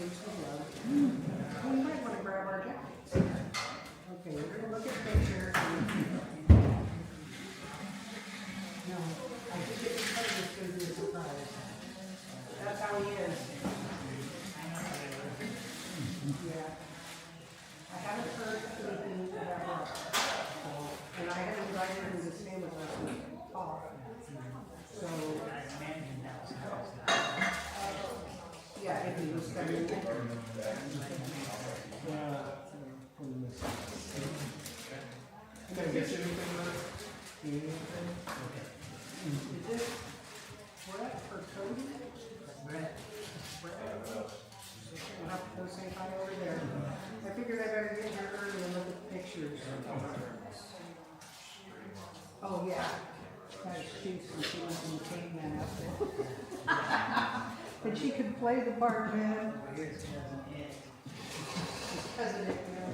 We might want to grab our jackets. Okay, we're going to look at pictures. No, I think it's going to be a surprise. That's how he is. Yeah. I haven't heard anything about Rob. And I haven't invited him to stay with us and talk. So, yeah, if he was coming. Can I get you anything, anything? Okay. Is this Brett or Cody? Brett. We'll have to go say hi over there. I figured I better get here early and look at the pictures. Oh, yeah. That's Jinx, and she was in the caveman outfit. But she could play the part, man. She's president, you know.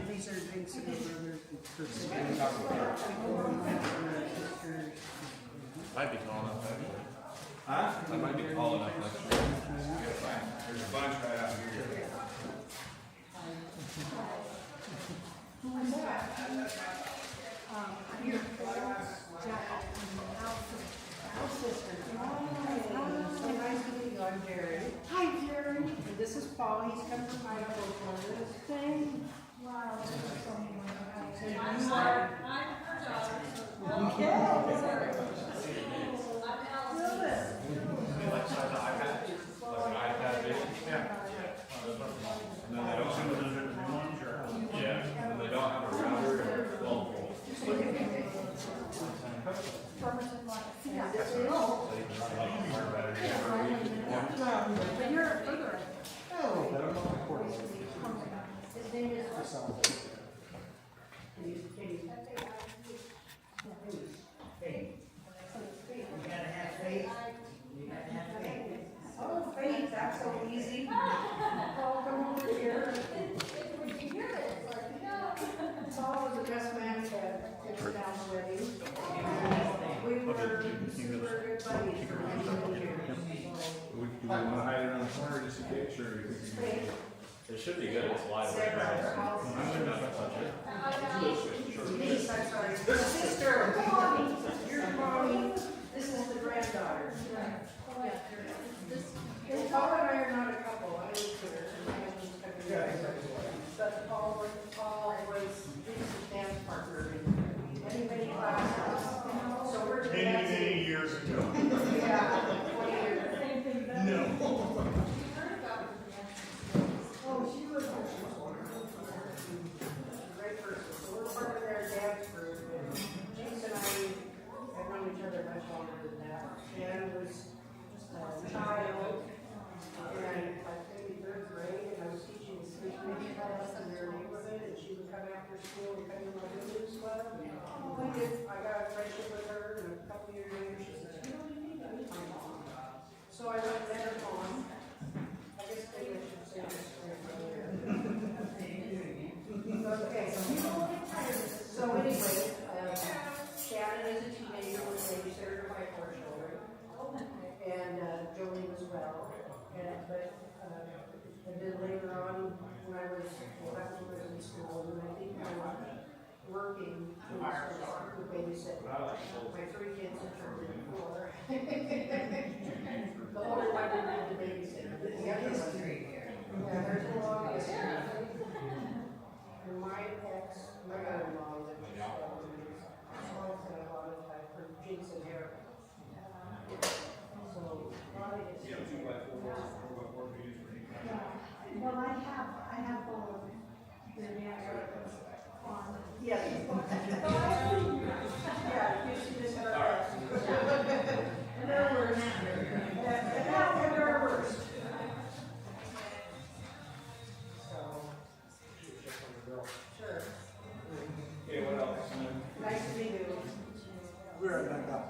These are Jinx and her brother. Might be tall enough, actually. Huh? That might be tall enough, actually. There's a bunch right out here. Who is that? Your house sister. So nice to meet you. I'm Jerry. Hi, Jerry. And this is Paul. He's come from Idaho for this. Wow, this is so And I'm you her daughter. Okay. Like size iPad? Like an iPad vision? Yeah. And then they don't have and they don't have a router or phone pole. But you're further. Oh. His name is. Oh, faith, that's so easy. Paul, come over here. Paul was the best man at Down's wedding. We were super good buddies for many years. Do we want to hide it on the corner just in case, or do you think? It should be good, it's live right now. I should not touch it. Denise, I'm sorry. Your sister, mommy. Your mommy. This is the granddaughter. Paul and I are not a couple. I live here. My husband's country. But Paul was Dennis's dance partner in many classes. So we're Many years ago. Yeah, 20 years. No. Oh, she was a great person. So we're part of their dance group. And Jinx and I have known each other much longer than that. And was a child. And like maybe third grade, and I was teaching a speech making class in their neighborhood, and she would come after school and come to my business club. I got a friendship with her, and a couple years later, she said, "You know, you need to meet my mom." So I went and met her mom. I guess maybe I should say this earlier. Okay, so anyway, Shannon is a teenager with babysitter to my 4 children, and Jolene as well. And then later on, when I was in school, and I think I was working to babysit my 3 kids and turned into 4. The older one didn't need to babysit. The youngest, yeah, there's a long history. And my mother-in-law lived in Scotland. So I spent a lot of time for Jinx and Eric. So, a lot of history. Well, I have both of their names on. Yeah. Yeah, you should just have that. And they're worse. And they're worse. So. Sure. Okay, what else? Nice to meet you. We're right back up.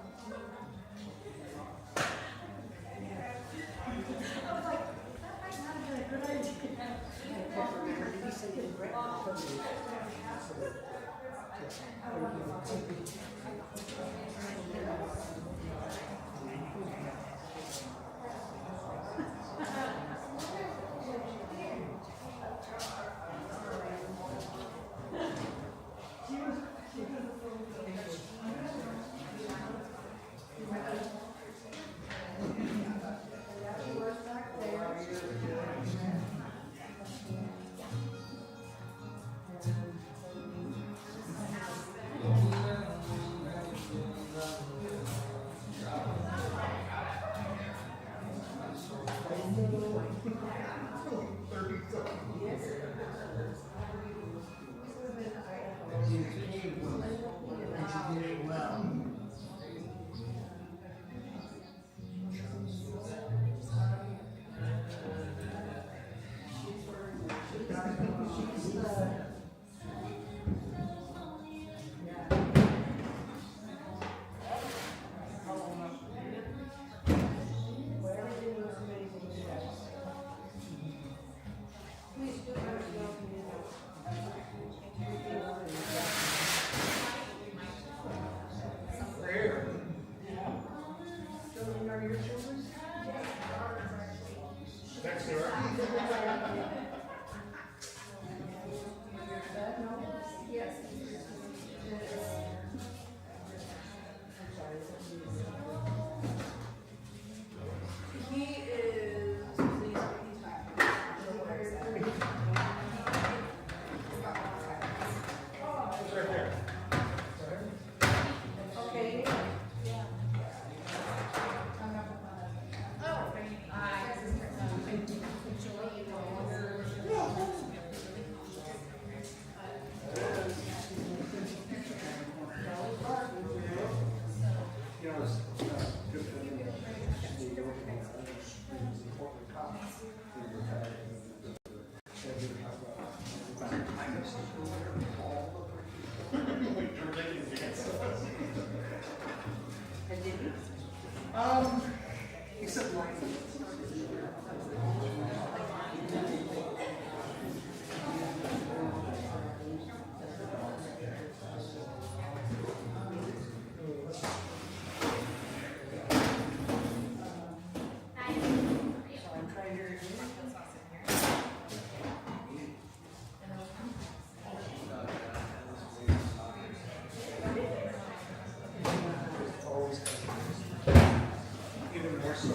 She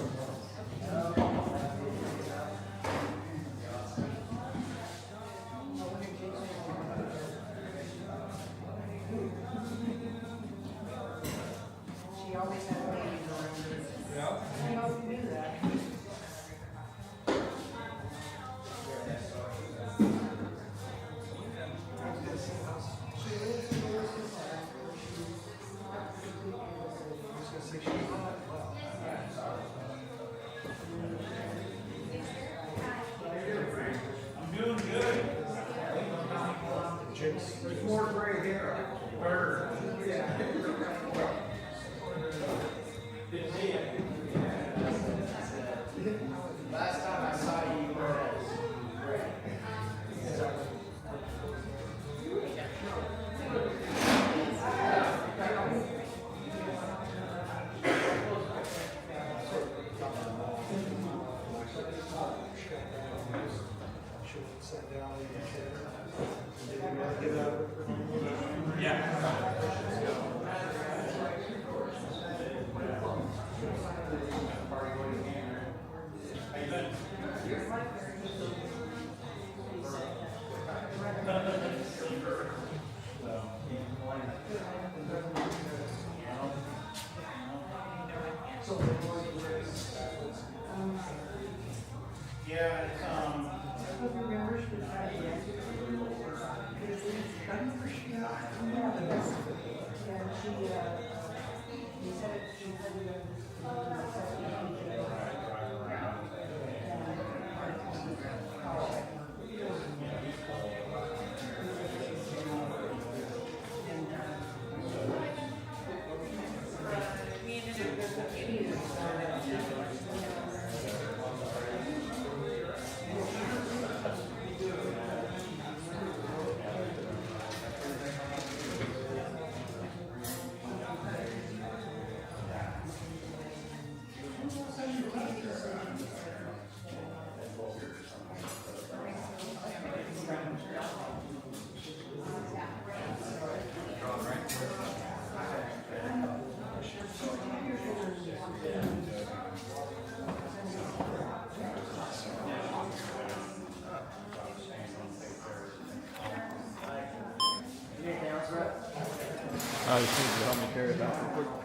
always had babies around her. Yeah. I hope you knew that. I'm doing good. There's more gray hair. Bird. Last time I saw you, you were at Yeah, I just need you to help me carry it out real quick.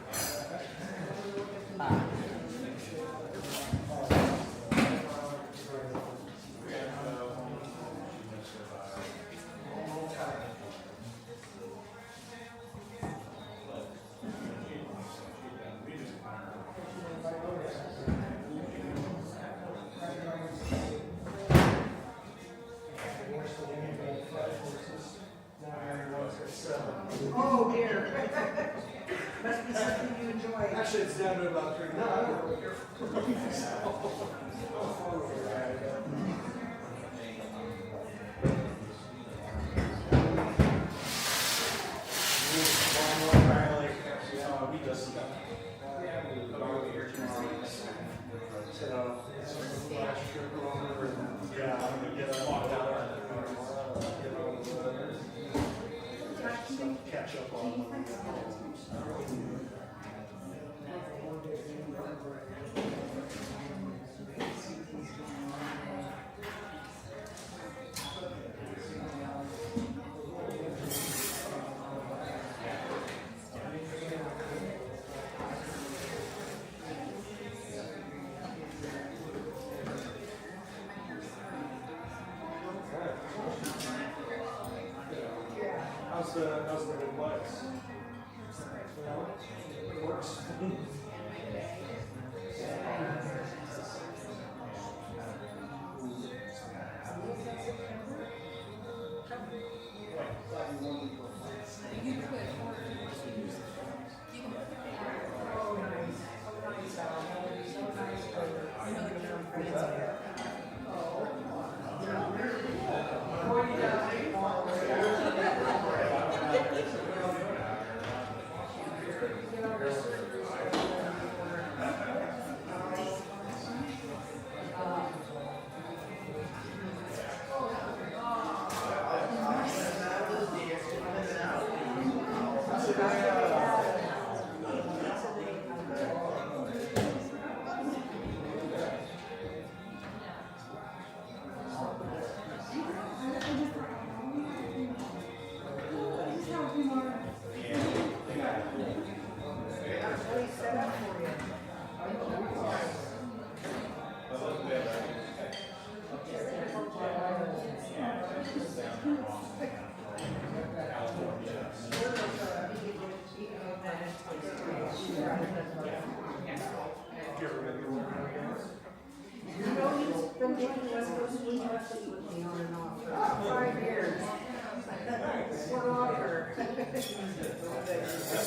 Oh dear. Must be something you enjoy. Actually, it's down to about 3. No, I don't know. Catch up on. How's the good lights? It works.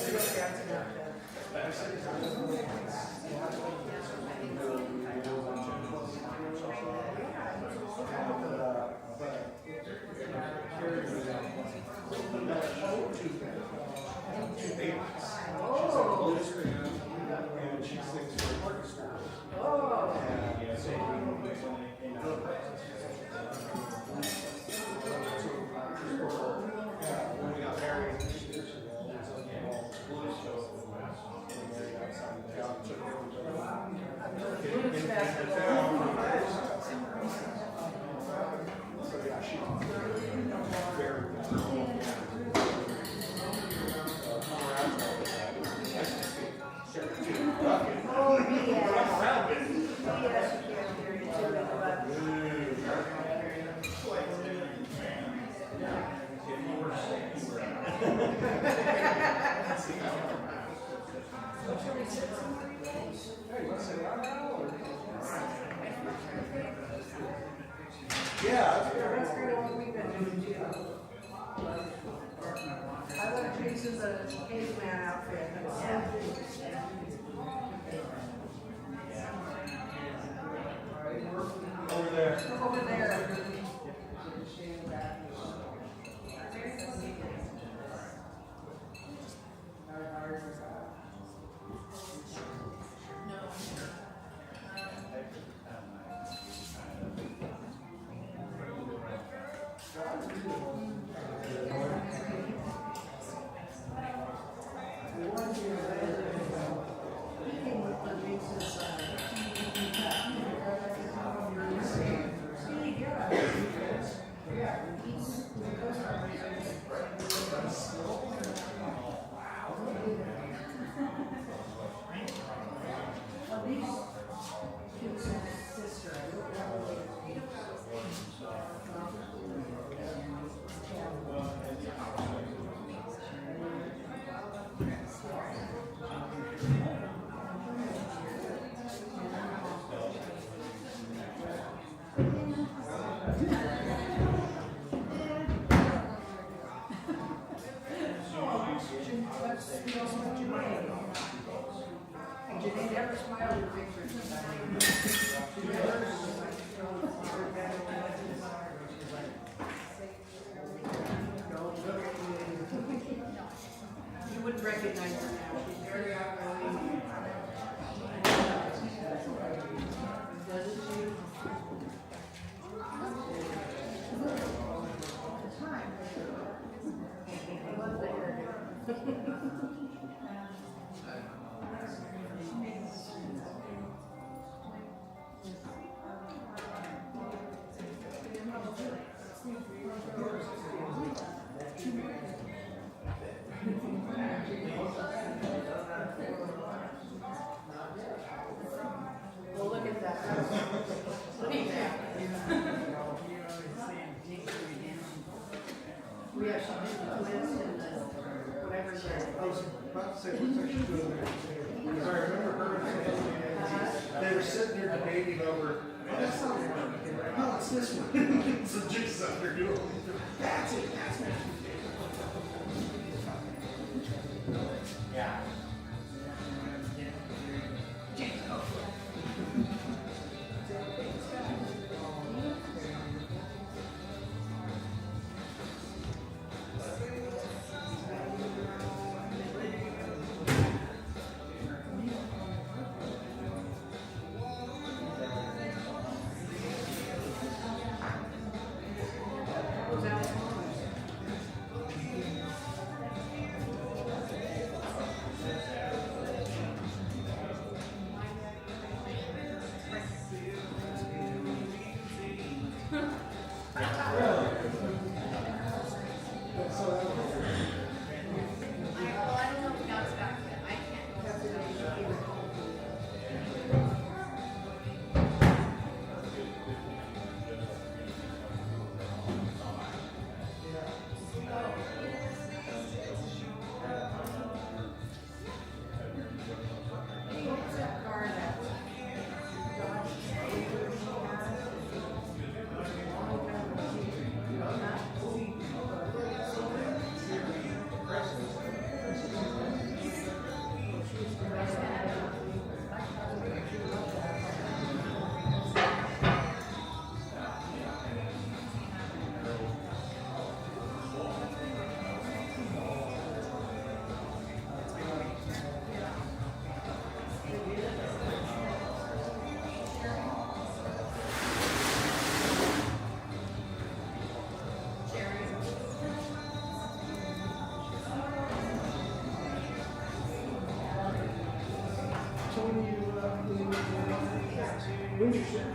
still dancing out there. Oh. And she sings for orchestra. Oh. And so when we got married, she was on the blues show. We married outside of town, took everybody. Blues festival. So yeah, she's very good. Oh, yes. Oh, yes, you can hear you too, but- Hey, let's say right now, or? Yeah, that's That's kind of what we've been doing too. I went to Chase's a caveman outfit. over there. Over there. Janine never smiled in pictures. You wouldn't recognize her now. She's very outgoing. Doesn't she? I love the hairdo. Well, look at that. Look at that. We have some twins and whatever they're supposed to. About to say, what's actually doing there? Because I remember her and they were sitting there debating over, oh, that's not one. No, it's this one. So Jinx out there doing, that's it, that's it. Yeah. Goes out. When you should.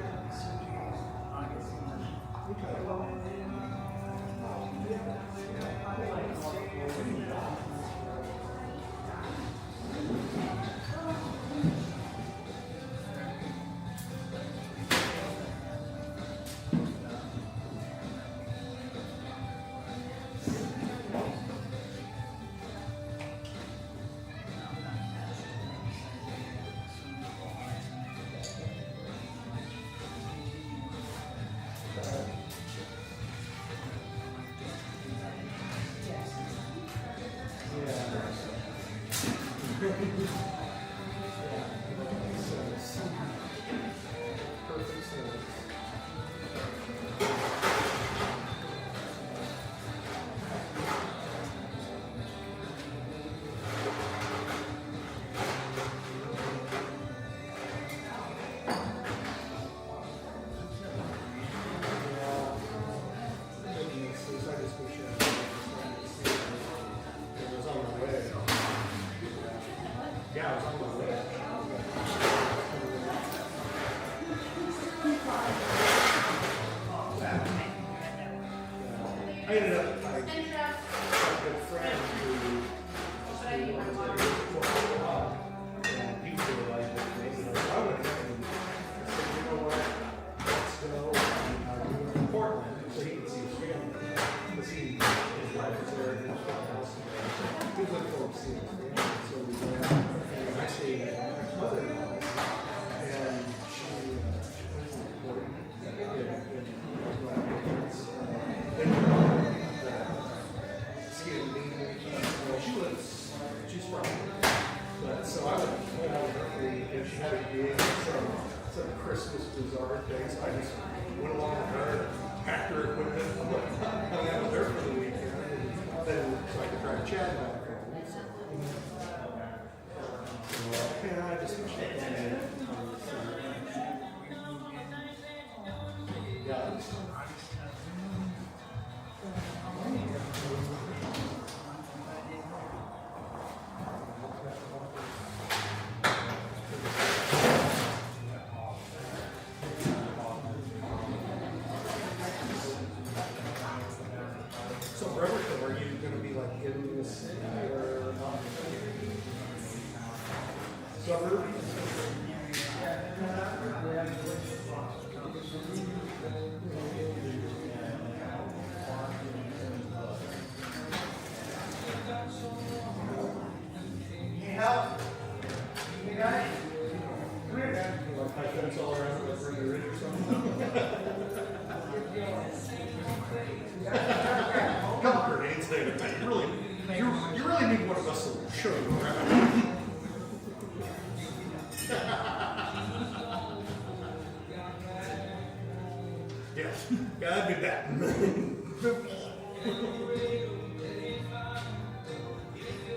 I ended up like a good friend who and he realized that maybe I would have said, you know what, let's go. We were in Portland so he could see his family. Because his wife was there and his house. He was looking forward to seeing his family. So we went out and I stayed at my mother-in-law's and she she's from but so I went out with her and she had a gig some Christmas bazaar thing, so I just went along with her, packed her equipment, hung out with her for the weekend, and then so I could try to chat about her. Yeah, I just yeah. So, Bremerton, are you going to be like in the city or suburb? Need help? You got it? Come here. Like high fence all around like where you're in or something? Couple grenades there. You really need one of us to show you around. Yeah, that'd be bad.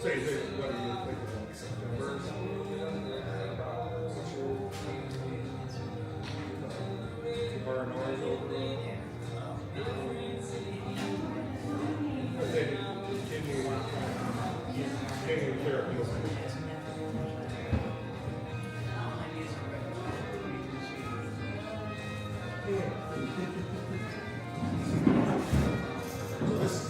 So you think, what do you think of like September? Bar noise over. I think continue therapy. So this is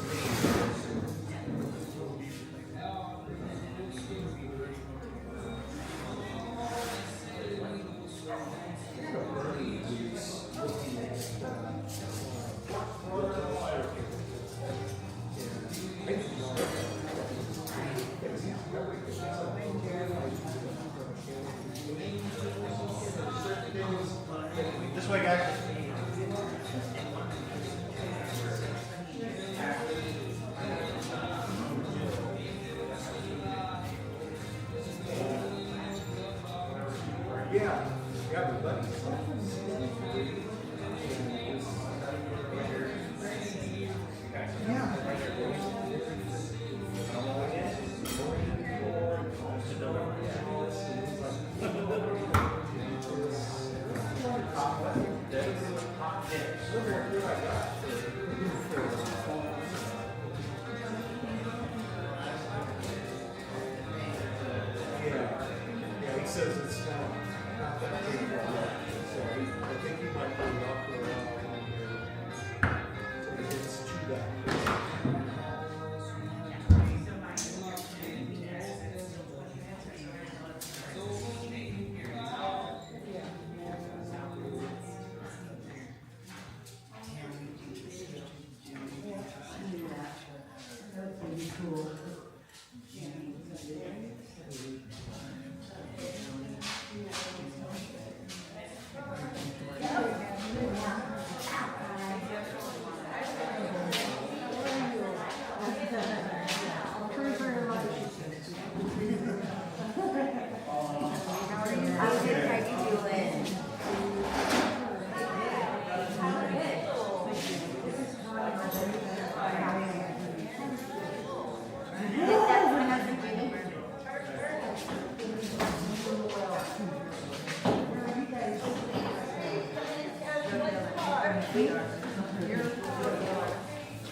This way, guys. yeah, but yeah, he says it's not that big. So I think he might put it up for around here. So it gets to that.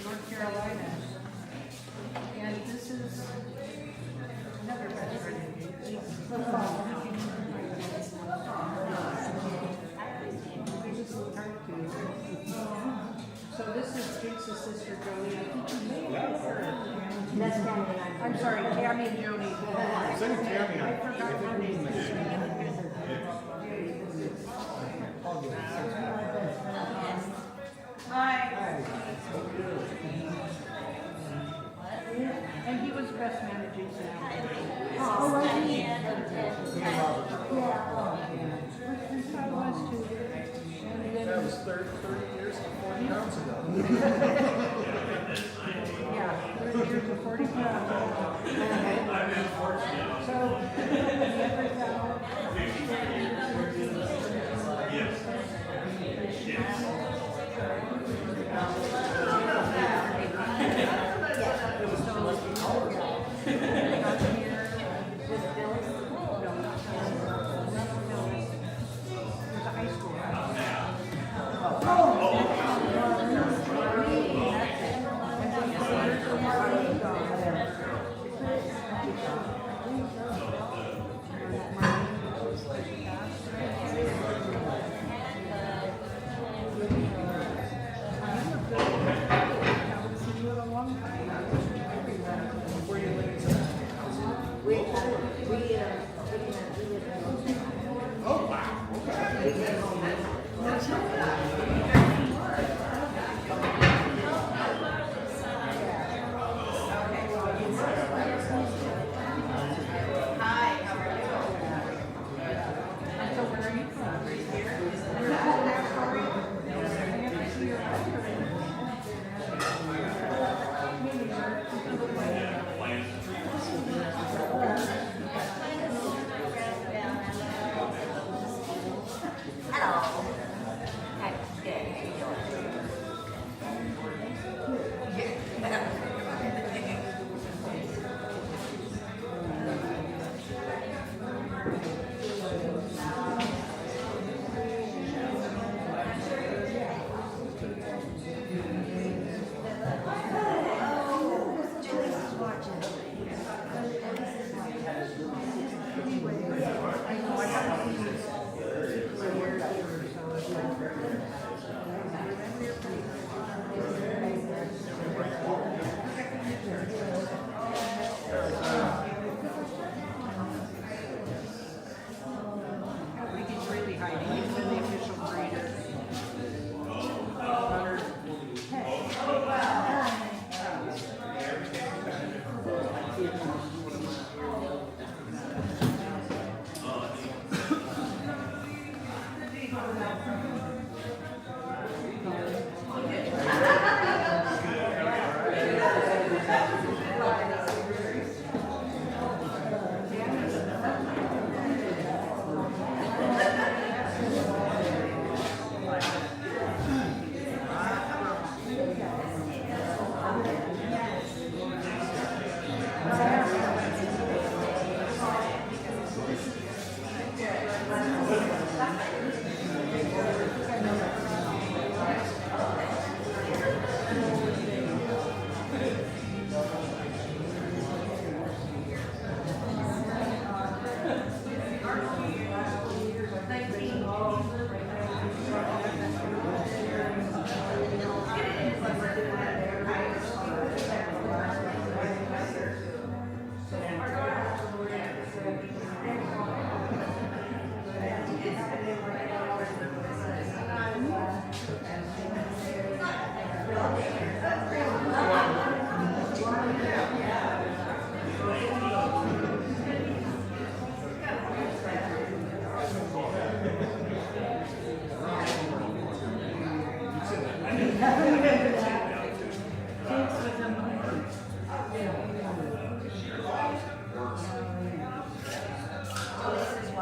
North Carolina. And this is another veteran. So this is Jinx's sister Joni. I think you may have her. That's Tammy. I'm sorry, Tammy and Joni. Send Tammy I on. forgot my name. Hi. And he was best man at Jinx. Oh, was he? Yeah. I was too. That was 30 years and 40 pounds ago. Yeah, 30 years and 40 pounds. So, every time.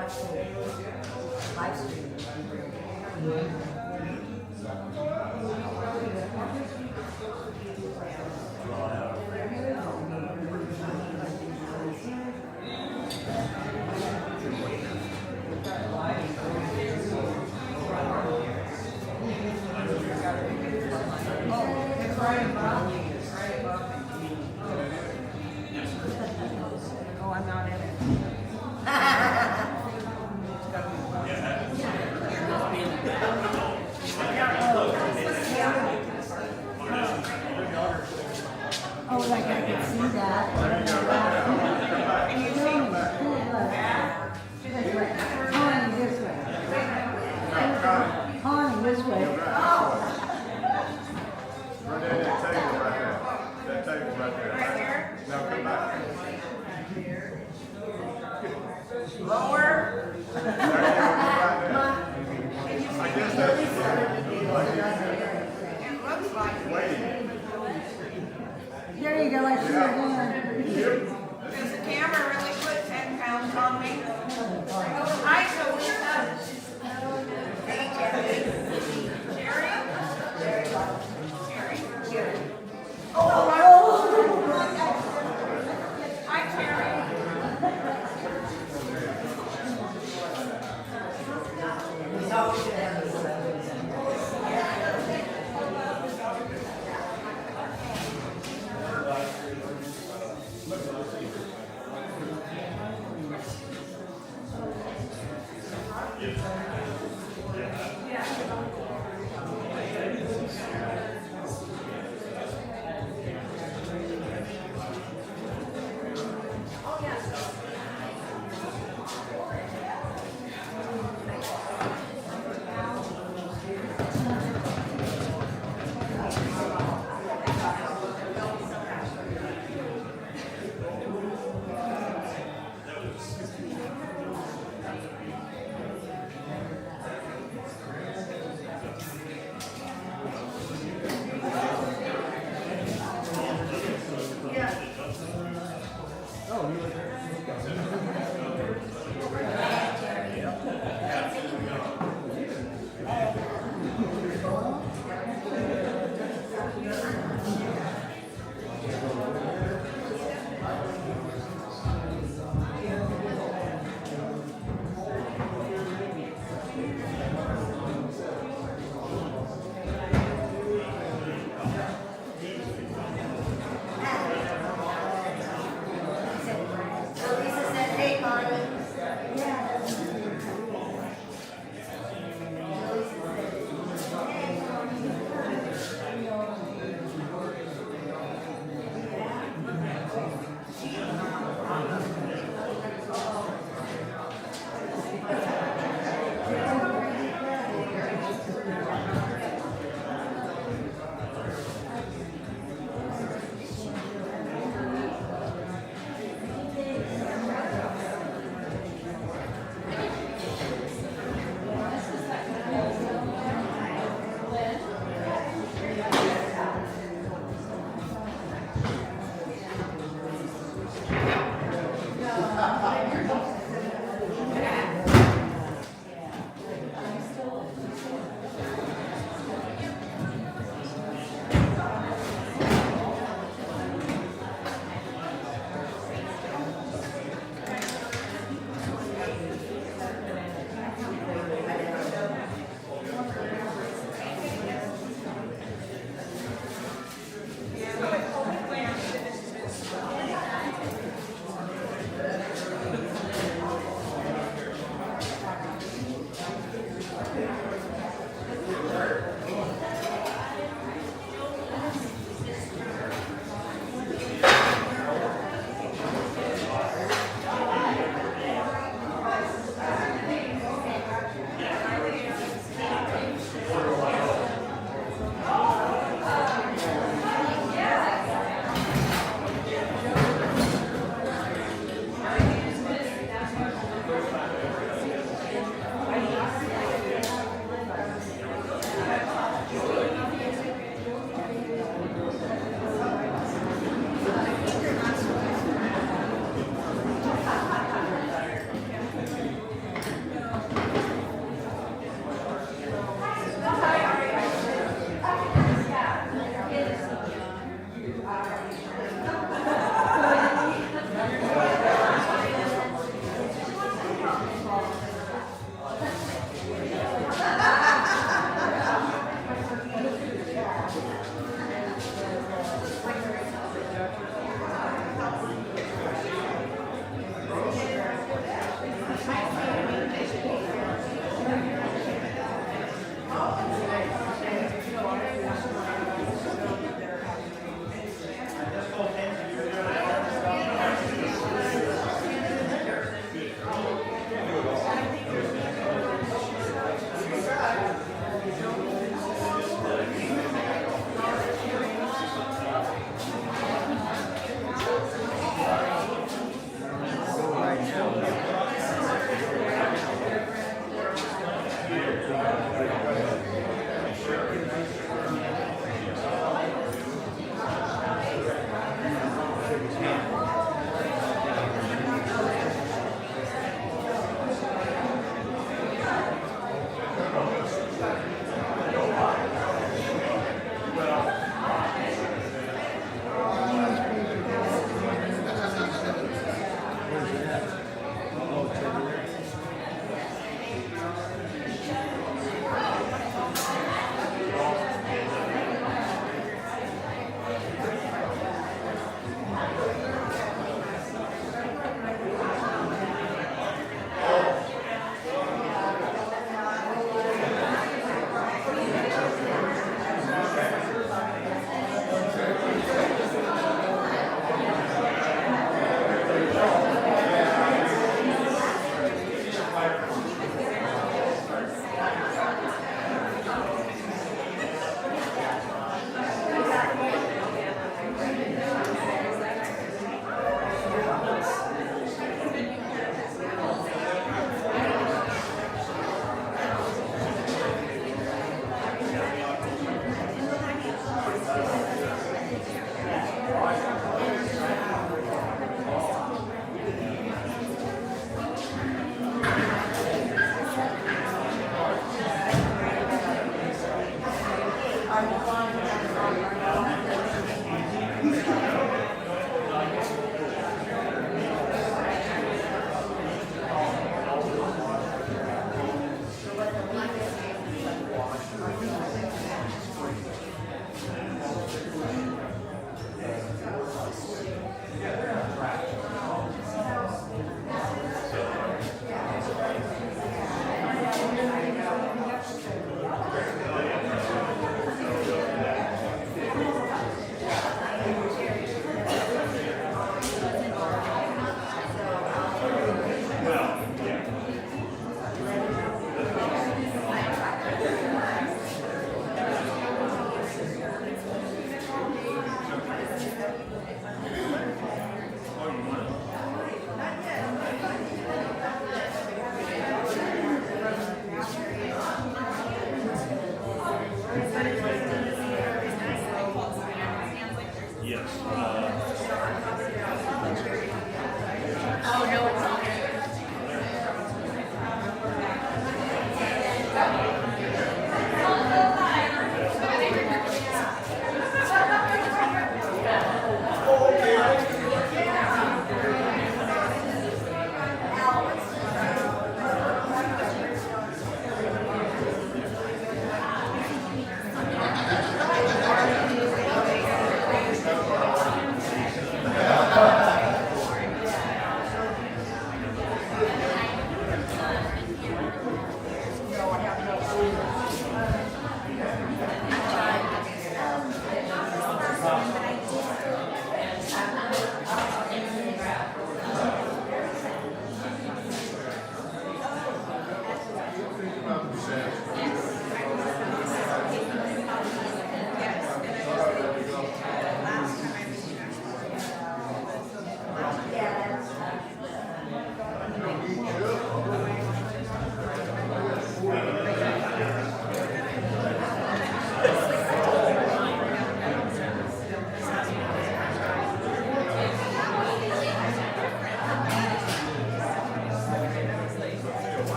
watch the live stream. Oh, I'm not in it. Oh, like I can see that. Connie, this way. Connie, this way. Run down that table right there. That table right there. Right here? Now come back. Lower. There you go, right there. I guess that's It looks like it. waiting. There you go, I see her doing. Does the camera really put 10 pounds on me? Hi, Louisa. Hey, Jerry. Jerry? Jerry. Oh, hi, Jerry.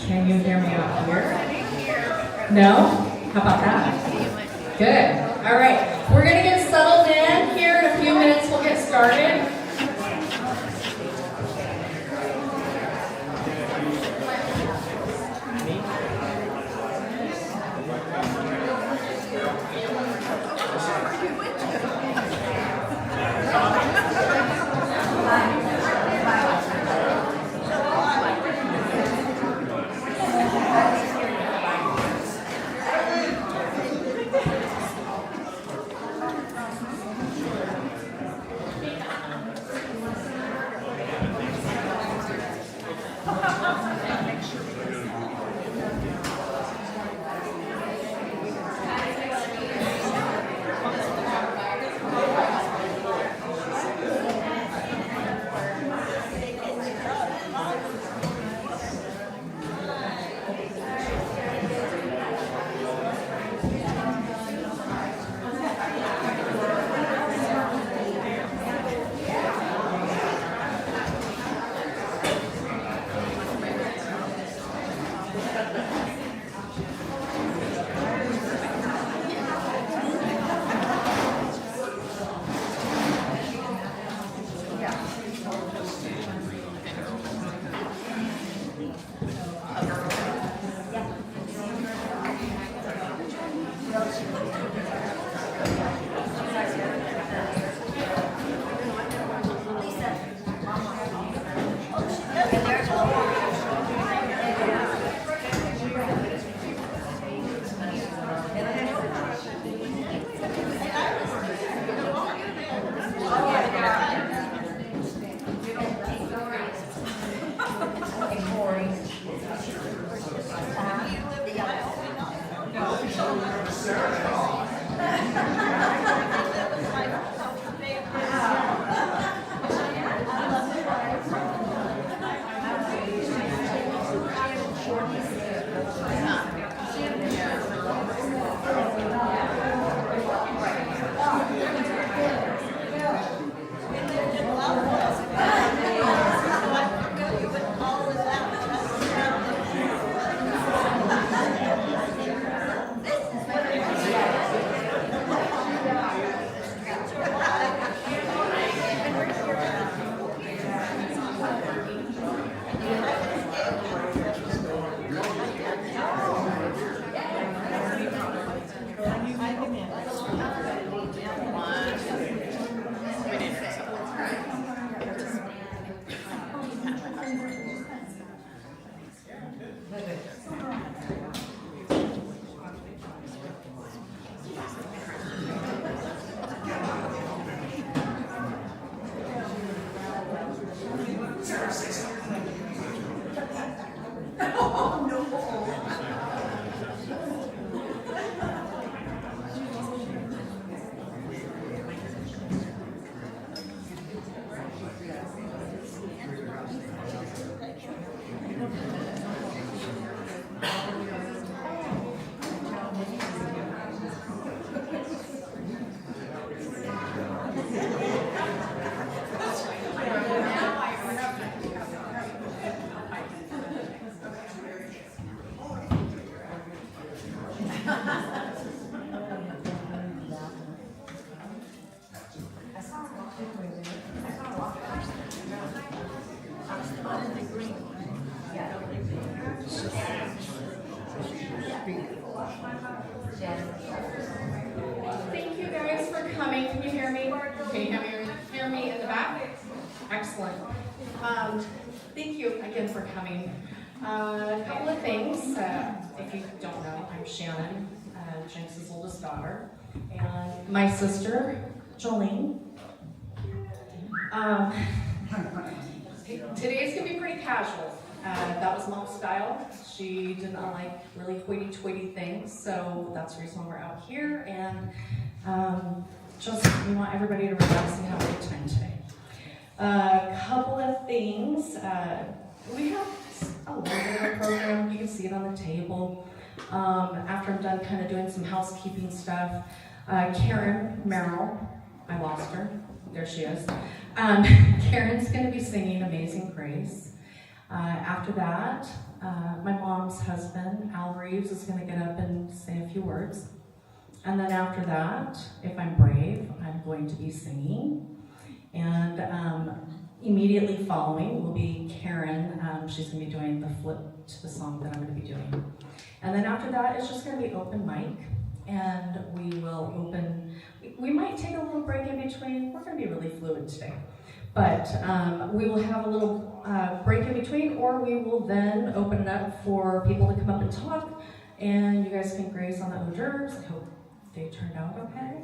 Can you hear me out here? No? How about that? Good. All right. We're going to get settled in here. In a few minutes, we'll get started. Thank you guys for coming. Can you hear me? Can you hear me in the back? Excellent. Thank you again for coming. A couple of things. If you don't know, I'm Shannon, Jinx's oldest daughter, and my sister, Jolene. Today's gonna be pretty casual. That was Mom's style. She did not like really hoity-toity things, so that's the reason why we're out here. And we want everybody to relax and have a good time today. A couple of things. We have a little bit of a program. You can see it on the table. After I'm done kind of doing some housekeeping stuff, Karen Merrill, I lost her. There she is. Karen's going to be singing Amazing Grace. After that, my mom's husband, Al Reeves, is going to get up and say a few words. And then after that, if I'm brave, I'm going to be singing. And immediately following will be Karen. She's going to be doing the flip to the song that I'm going to be doing. And then after that, it's just going to be open mic. And we will we might take a little break in between. We're going to be really fluid today. But we will have a little break in between, or we will then open it up for people to come up and talk. And you guys can graze on the hors d'oeuvres. I hope they turned out okay.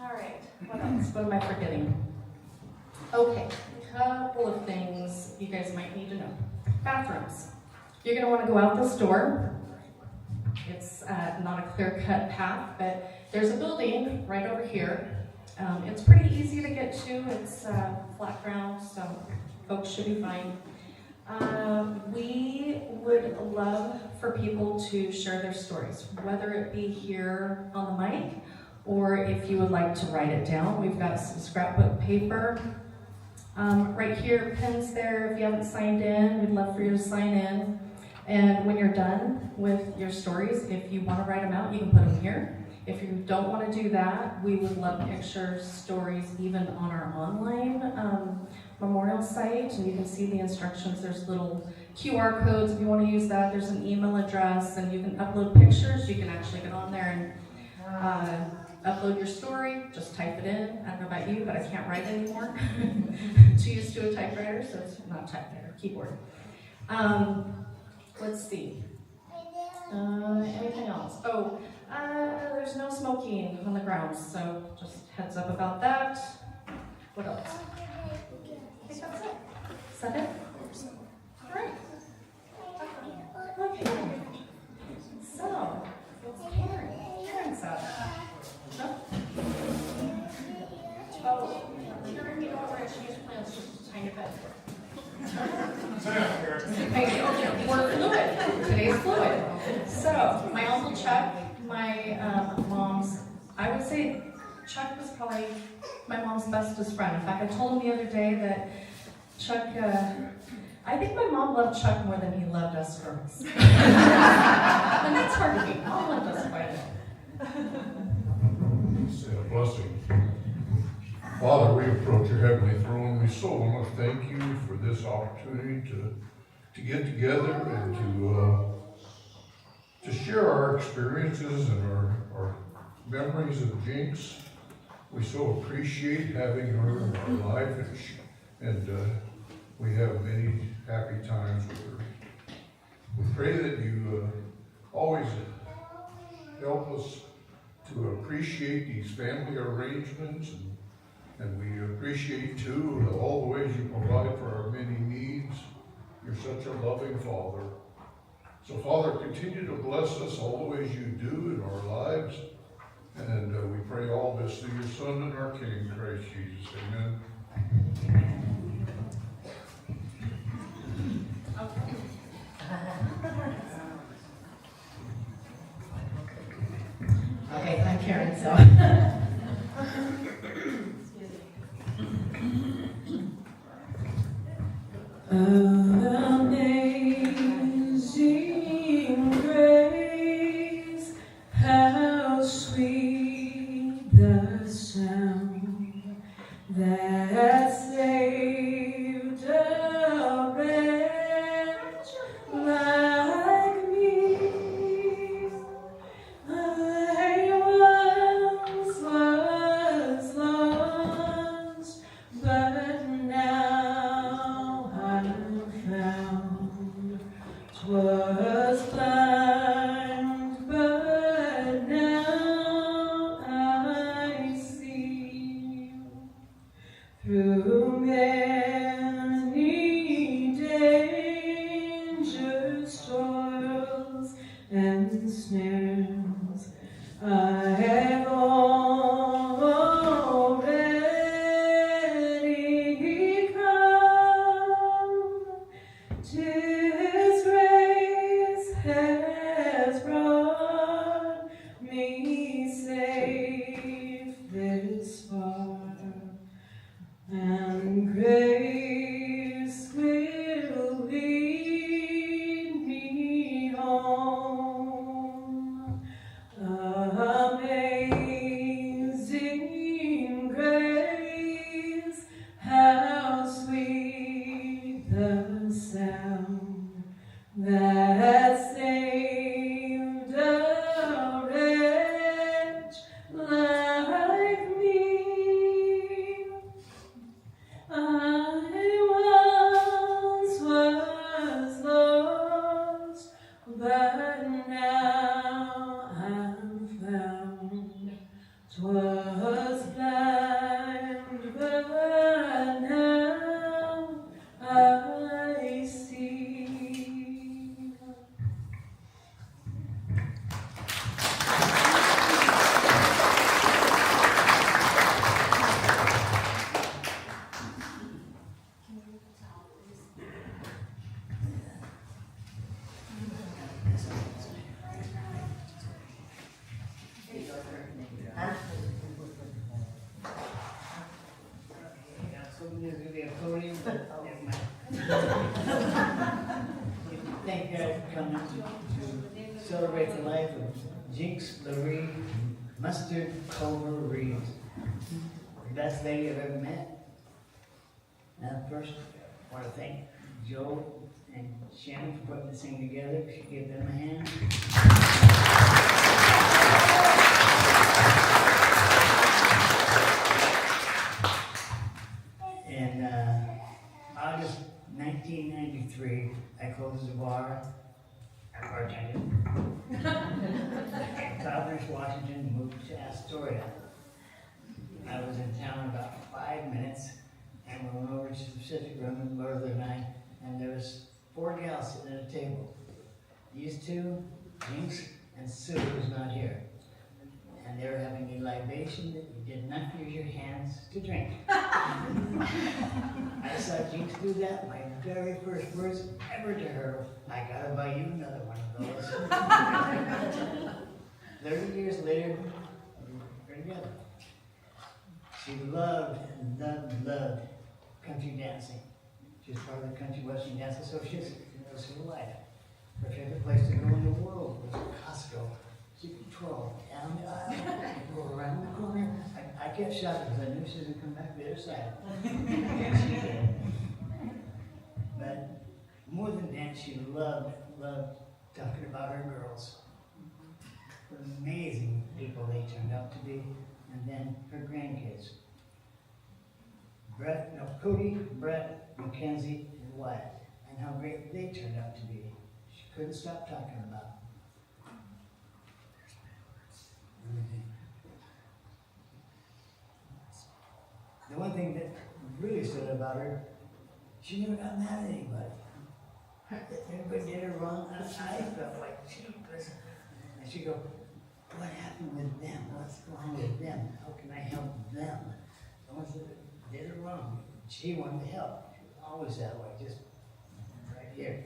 All right, what else? What am I forgetting? Okay, a couple of things you guys might need to know. Bathrooms. You're going to want to go out this door. It's not a clear-cut path, but there's a building right over here. It's pretty easy to get to. It's flat ground, so folks should be fine. We would love for people to share their stories, whether it be here on the mic, or if you would like to write it down. We've got some scrapbook paper. Right here, pens there. If you haven't signed in, we'd love for you to sign in. And when you're done with your stories, if you want to write them out, you can put them here. If you don't want to do that, we would love pictures, stories, even on our online memorial site. And you can see the instructions. There's little QR codes if you want to use that. There's an email address, and you can upload pictures. You can actually get on there and upload your story. Just type it in. I don't know about you, but I can't write anymore. Too used to a typewriter, so it's not typewriter, keyboard. Let's see. Anything else? Oh, there's no smoking on the grounds, so just heads up about that. What else? I think that's it. Is that it? All right. Okay. So, what's Karen? Karen's up. No? Oh, you're going to be over and change plans just a tiny bit. We're fluid. Today's fluid. So, my Uncle Chuck, my mom's, I would say Chuck was probably my mom's bestest friend. In fact, I told him the other day that Chuck, I think my mom loved Chuck more than he loved us girls. And that's hard to beat. Mom loved us quite a bit. Say a blessing. Father, we approach your heavenly throne. We so want to thank you for this opportunity to get together and to share our experiences and our memories of Jinx. We so appreciate having her in our life, and we have many happy times with her. We pray that you always help us to appreciate these family arrangements, and we appreciate too all the ways you provide for our many needs. You're such a loving Father. So Father, continue to bless us all the ways you do in our lives. And we pray all this through your Son and our King, Christ Jesus. Amen. Okay, I'm Karen, so. Amazing grace, how sweet the sound that saved a wretch like me. I once was lost, but now I'm found. 'Twas blind, but now I see. Through many dangers, toils, and snares, I have already come. 'Tis grace has brought me safe this far, and grace hoping there's gonna be a podium, but never mind. Thank you guys for coming to celebrate the life of Jinx Mustard Culver Reeves. The best lady I've ever met. Now, first, I want to thank Joe and Shannon for putting this thing together. We should give them a hand. In August 1993, I closed the bar. I bartended. In Providence, Washington, moved to Astoria. I was in town about 5 minutes, and we went over to the Pacific Room with Mother and I, and there was 4 gals sitting at a table. These two, Jinx and Sue, who's not here. And they were having a libation that you did not use your hands to drink. I saw Jinx do that. My very first words ever to her, I gotta buy you another one of those. 30 years later, we're together. She loved and loved, loved country dancing. She was part of the Country Western Dance Association in her life. Her favorite place to go in the world was Costco. She could troll down the aisle, go around the corner. I kept shouting because I knew she was going to come back the other side. And she did. But more than that, she loved talking about her girls. What amazing people they turned out to be. And then her grandkids. Cody, Brett, Mackenzie, and Wyatt. And how great they turned out to be. She couldn't stop talking about them. The one thing that really stood about her, she never got mad at anybody. Everybody did her wrong, and I felt like she was. And she'd go, what happened with them? What's wrong with them? How can I help them? The ones that did her wrong, she wanted to help. She was always that way, just right here.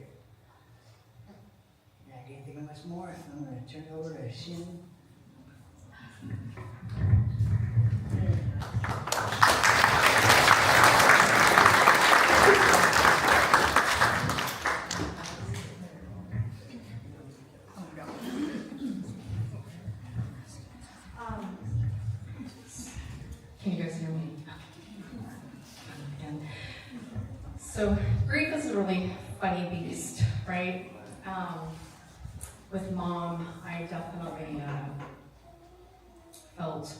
And I can't think of much more. I'm going to turn it over to Shin. Can you guys hear me? Again. So grief is a really funny beast, right? With Mom, I definitely felt,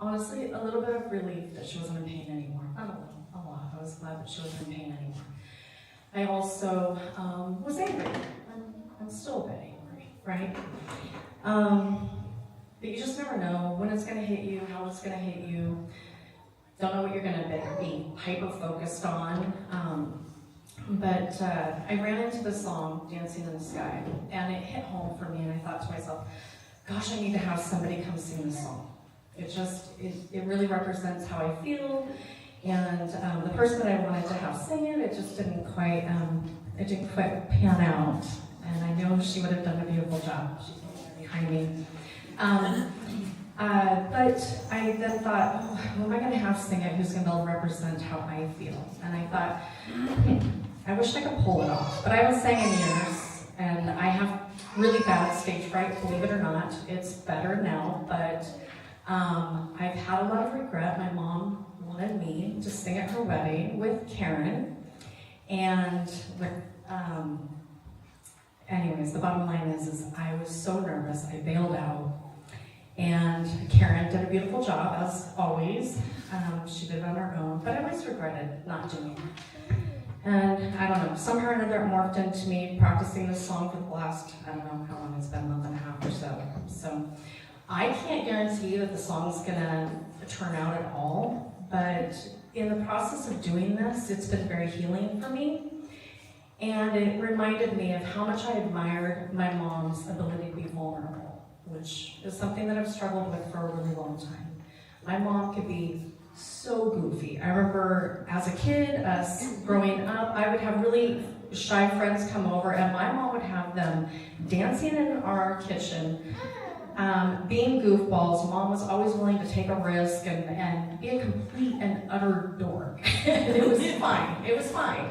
honestly, a little bit of relief that she wasn't in pain anymore. Not a little, a lot. I was glad that she wasn't in pain anymore. I also was angry. I'm still a bit angry, right? But you just never know when it's going to hit you, how it's going to hit you. Don't know what you're going to be hyper-focused on. But I ran into the song, Dancing in the Sky, and it hit home for me, and I thought to myself, gosh, I need to have somebody come sing this song. It really represents how I feel, and the person that I wanted to have sing it, it just didn't quite pan out. And I know she would have done a beautiful job. She's behind me. But I then thought, oh, who am I going to have sing it who's going to be able to represent how I feel? And I thought, I wish I could pull it off. But I haven't sang in years, and I have really bad stage fright, believe it or not. It's better now, but I've had a lot of regret. My mom wanted me to sing at her wedding with Karen, and anyways, the bottom line is I was so nervous, I bailed out. And Karen did a beautiful job, as always. She did it on her own, but I always regretted not doing it. And I don't know, somehow or another it morphed into me practicing this song for the last, I don't know how long it's been, a month and a half or so. So I can't guarantee that the song's gonna turn out at all, but in the process of doing this, it's been very healing for me. And it reminded me of how much I admired my mom's ability to be vulnerable, which is something that I've struggled with for a really long time. My mom could be so goofy. I remember as a kid, us growing up, I would have really shy friends come over and my mom would have them dancing in our kitchen, Being goofballs, Mom was always willing to take a risk and be a complete and utter dork. It was fine. It was fine.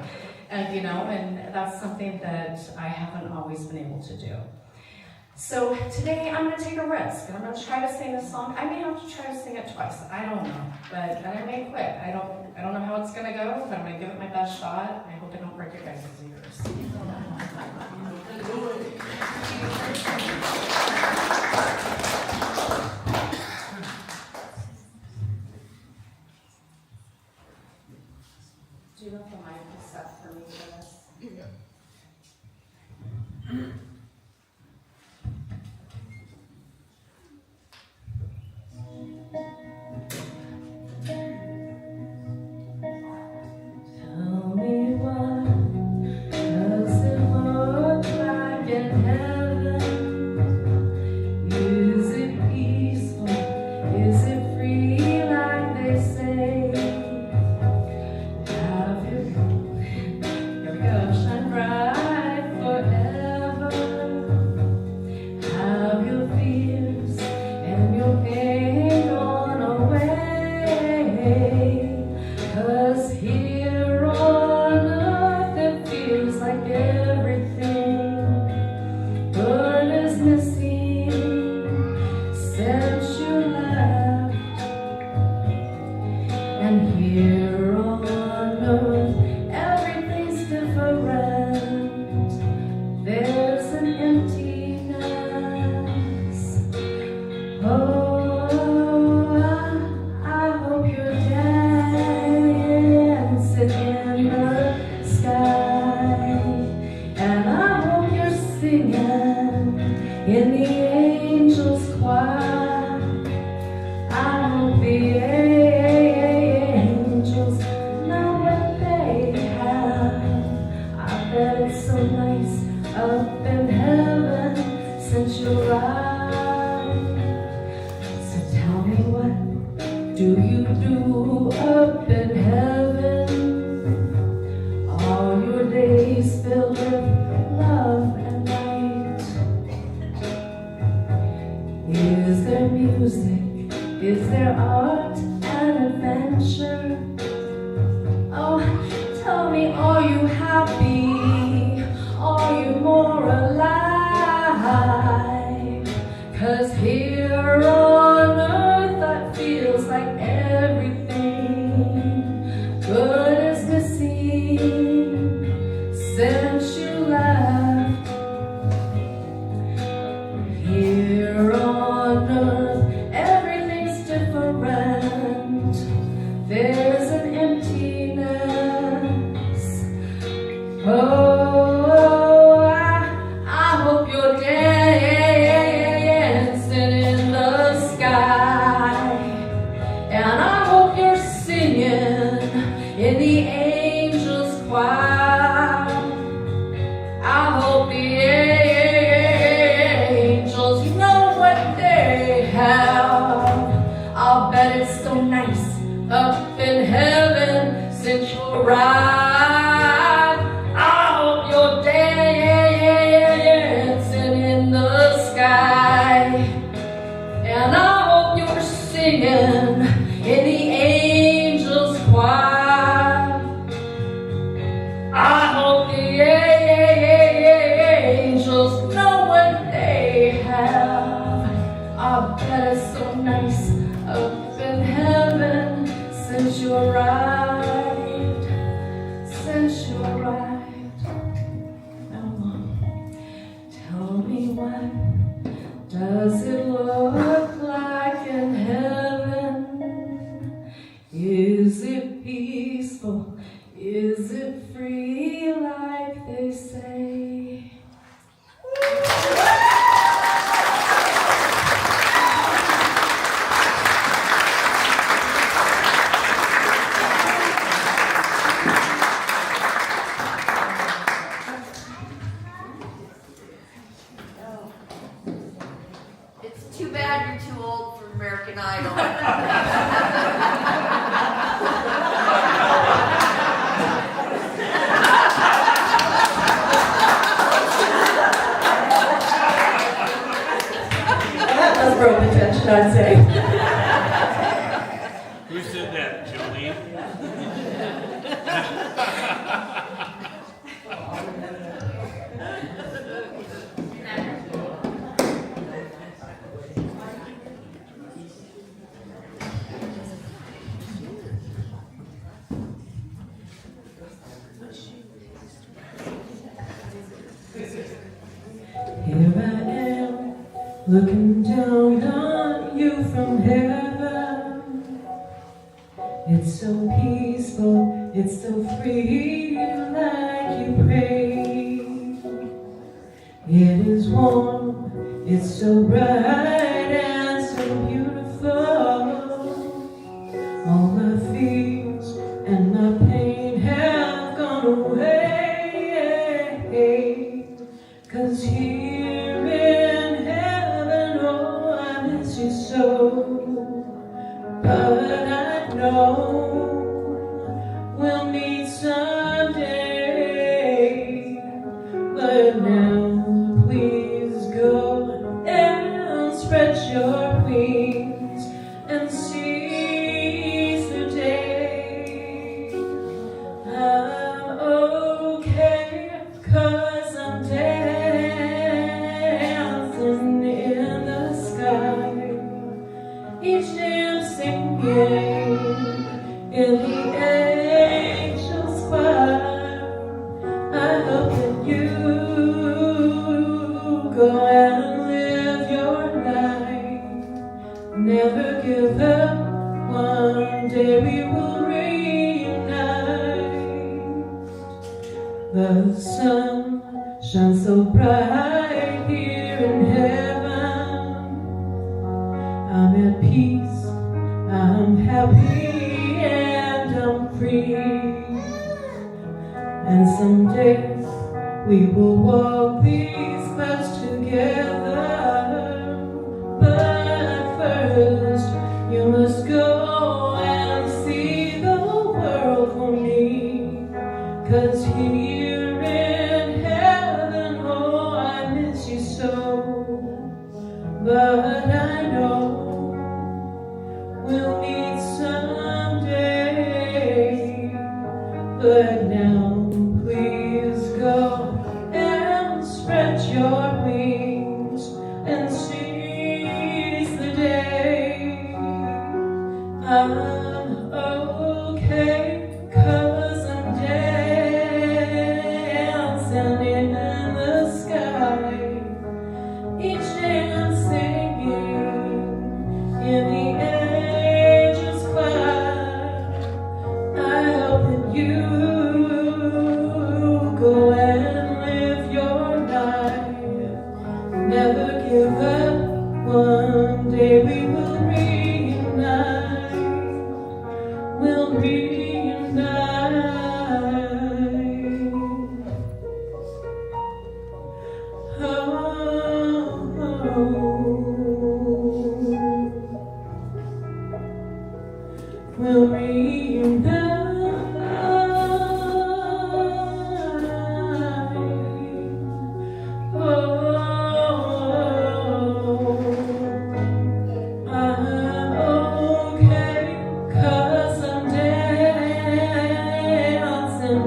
And, you know, and that's something that I haven't always been able to do. So today I'm going to take a risk. I'm going to try to sing this song. I may have to try to sing it twice. I don't know, but I may quit. I don't know how it's going to go, but I'm going to give it my best shot. I hope I don't break your guys' ears. Do you know if the mic is set for me for this? Tell me what does it look like in heaven? Is it peaceful? Is it free like they say? Have you, here we go, shine bright forever? Have your fears and your pain gone away? 'Cause here on earth it feels like everything good is missing since you left. And here on earth everything's different. There's an emptiness. Oh, I hope you're dancing in the sky, and I hope you're singing in the angels' choir. I hope the angels know what they have. I bet it's so nice up in heaven since you arrived. So tell me, what do you do up in heaven? All your days filled with love and light. Is there music? Is there art and adventure? Oh, tell me, are you happy? Are you more alive? 'Cause here on earth it feels like everything good is missing since you left. Here on earth everything's different. There's an emptiness. Oh, I hope you're dancing in the sky, and I hope you're singing in the angels' choir. I hope the angels know what they have. I'll bet it's so nice up in heaven since you arrived. I hope you're dancing in the sky, and I hope you're singing in the angels' choir. I hope the angels know what they have. I bet it's so nice up in heaven since you arrived. Since you arrived. Now, Mom, tell me, what does it look like in heaven? Is it peaceful? Is it free like they say? It's too bad you're too old for American Idol. looking down on you from heaven. It's so peaceful, it's so free, like you pray. It is warm, it's so bright and so beautiful. All my fears and my pain have gone away. 'Cause here in heaven, oh, I miss you so. But I know we'll meet someday. But now, please go and spread your wings and seize the day. I'm okay, 'cause I'm dancing in the sky. Each day I'm singing in the angels' choir. I hope that you go and live your life. Never give up, one day we will reunite. The sun shines so bright here in heaven. I'm at peace, I'm happy, and I'm free. And someday we will walk these paths together. But first, you must go and see the world for me. 'Cause here in heaven, oh, I miss you so. But I know we'll meet someday. But now, please go and spread your wings and seize the day. I'm okay, 'cause I'm dancing in the sky. Each day I'm singing in the angels' choir. I hope that you go and live your life. Never give up, one day we will reunite. We'll reunite. We'll reunite. I'm okay, 'cause I'm dancing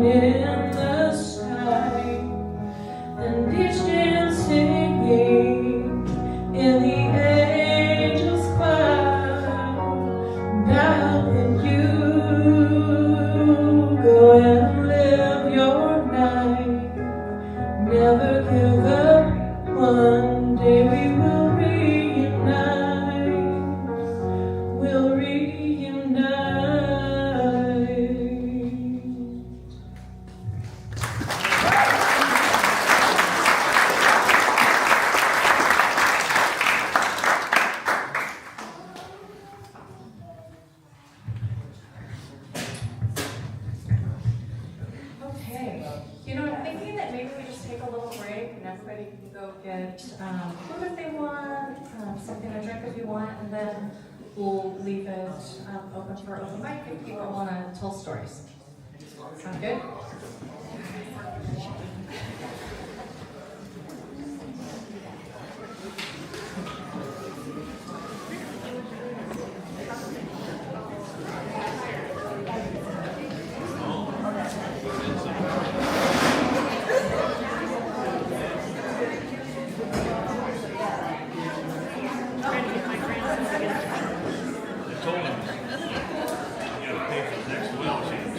in the sky. And each day I'm singing in the angels' choir. Now can you go and live your life? Never give up, one day we will reunite. We'll reunite. Okay, you know, I'm thinking that maybe we just take a little break and everybody can go get food if they want, something to drink if you want, and then we'll leave it open for open mic if people want to tell stories. Sound good? told him, you gotta pay for the next oil change.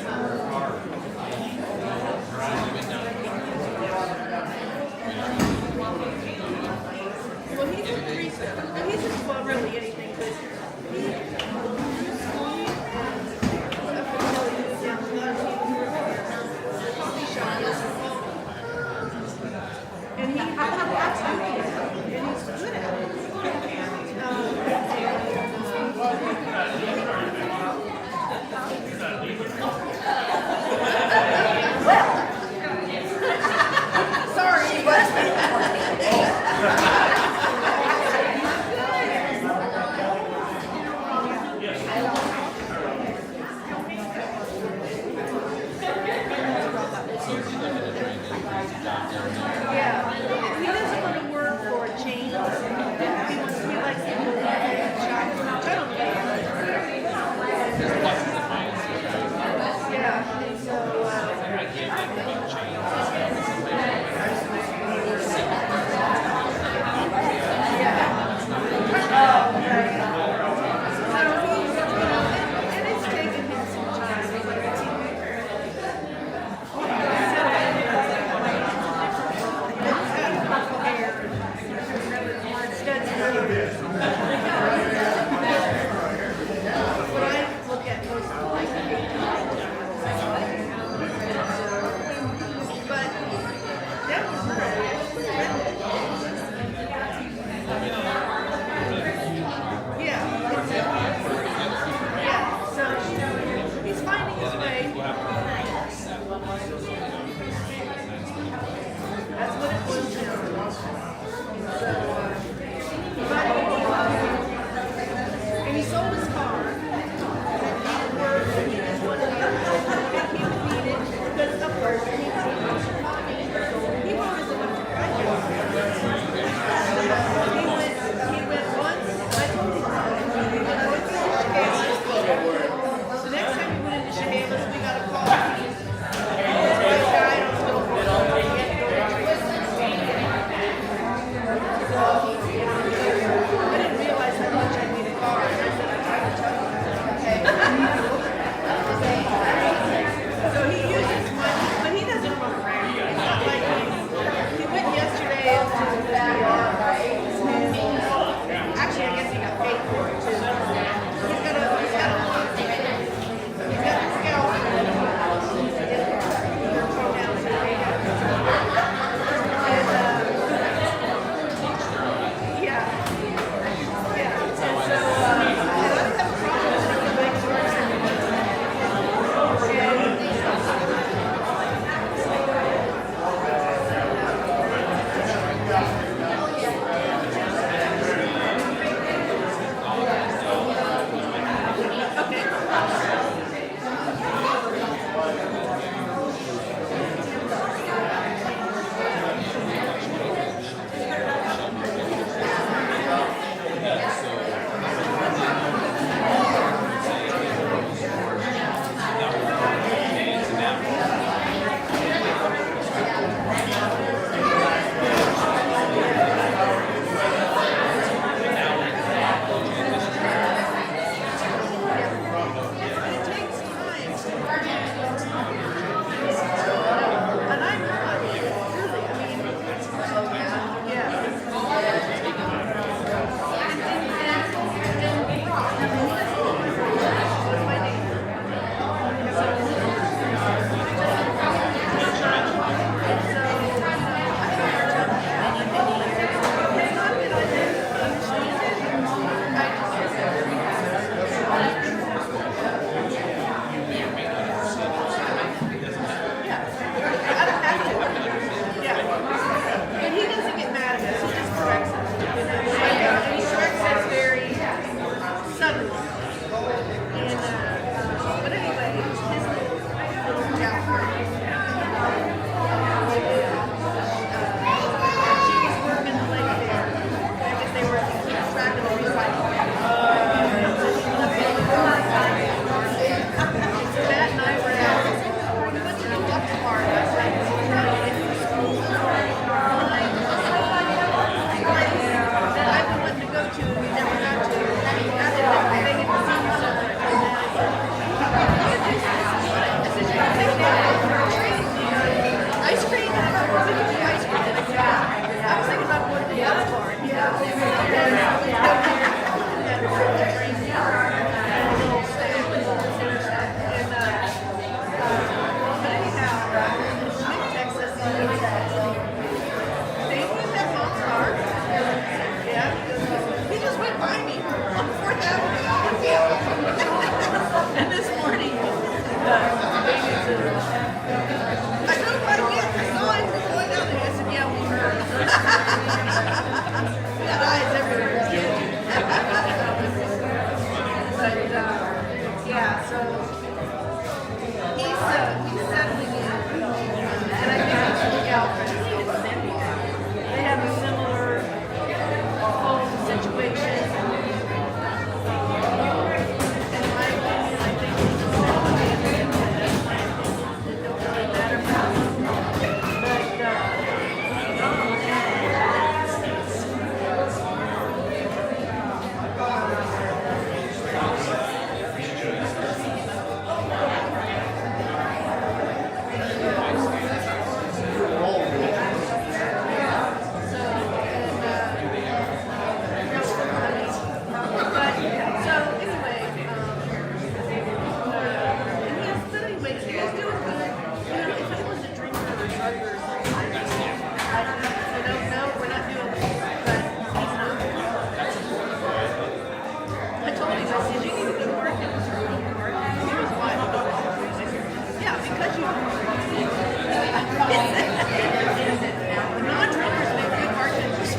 Non-drinkers make good bartenders.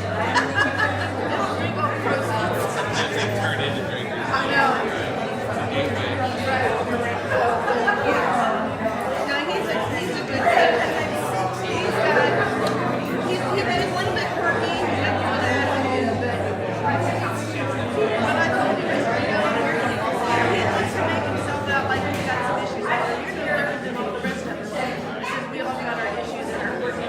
Drink all the proceeds. Turn into drinkers. I know. No, he's a good kid. He's a little bit quirky. That's what I have to do, but when I told him, I said, you know, he likes to make himself out like he's got some issues. I said, you're no different than all the rest of us. I said, we all got our issues and our quirky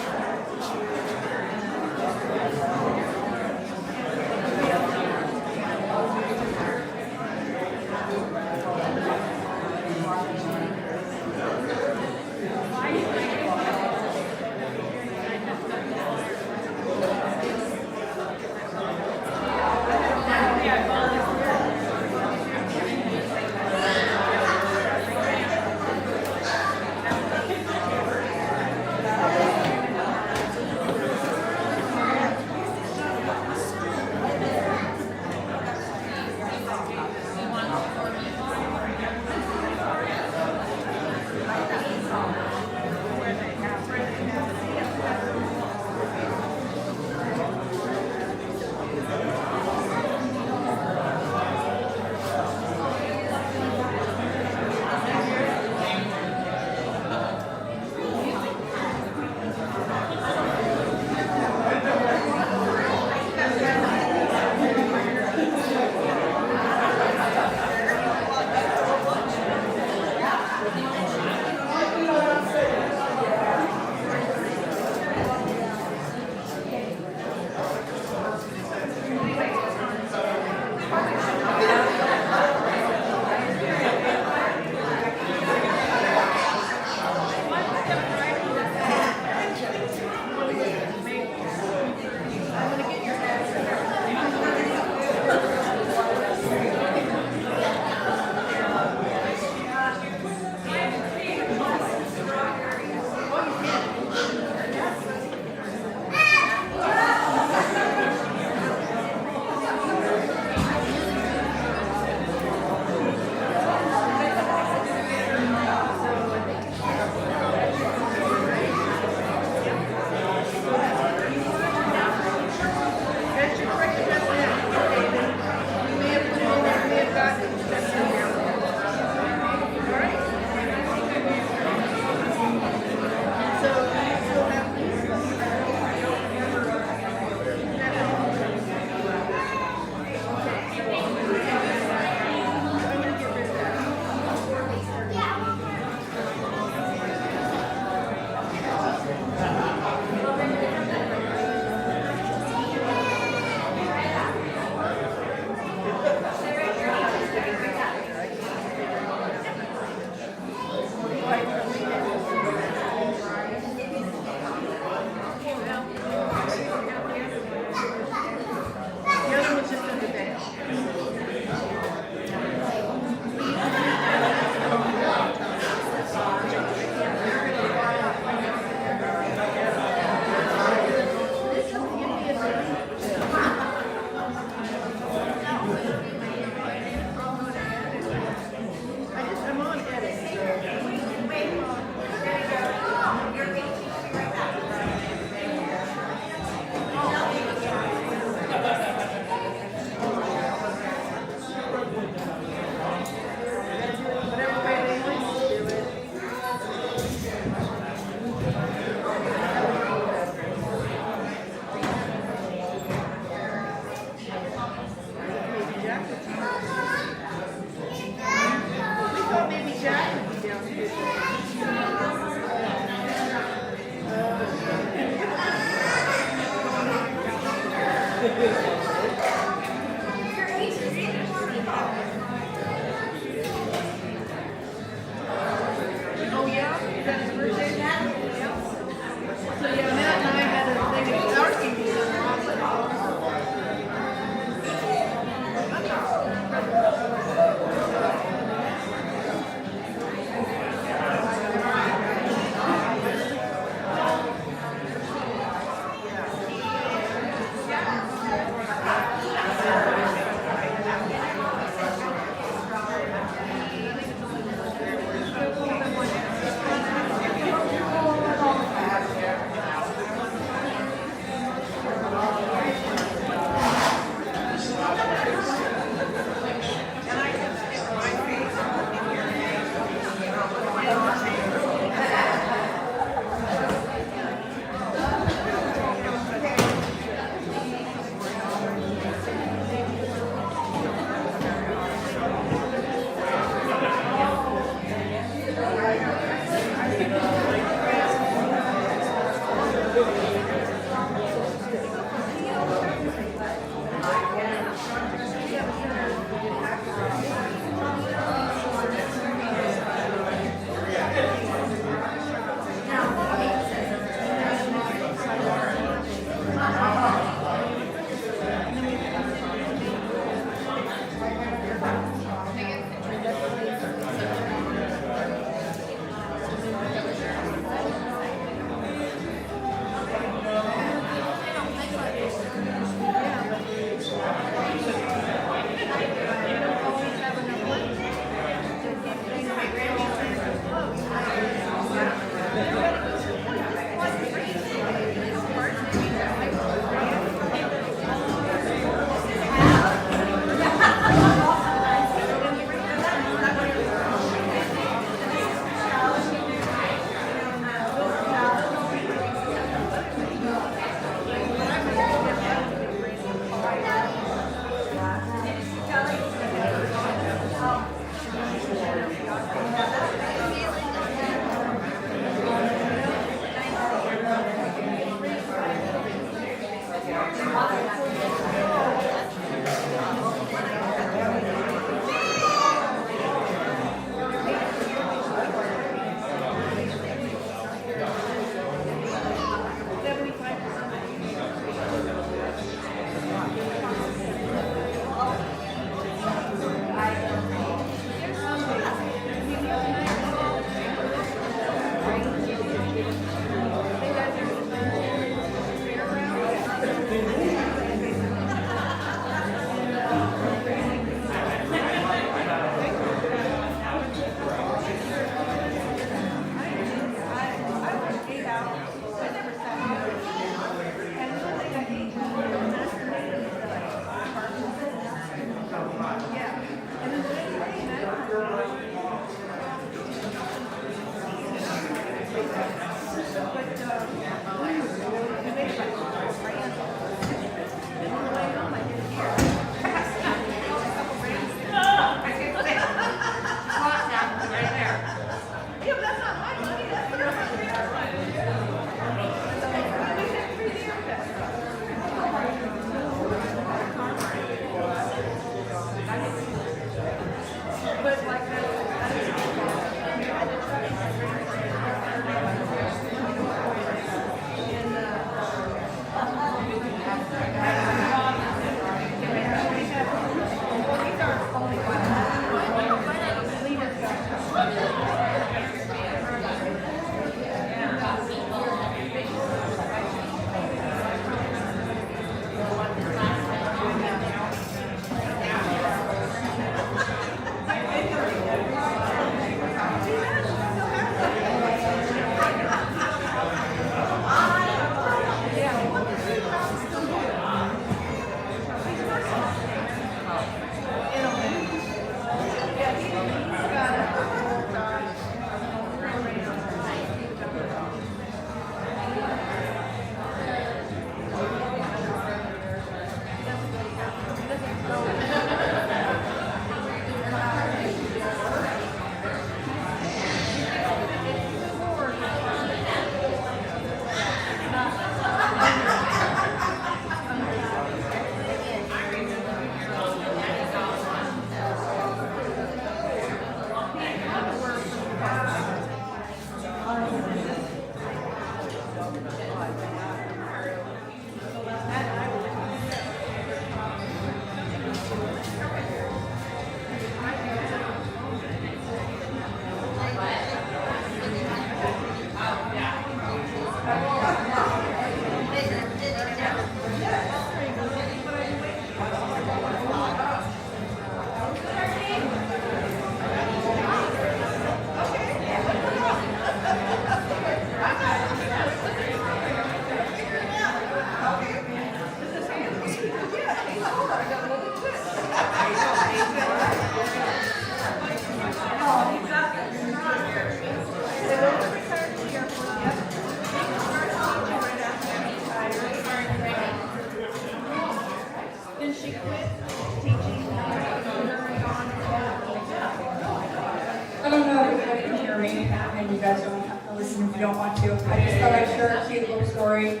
guys don't have to listen if you don't want to. I just thought I'd share a cute little story.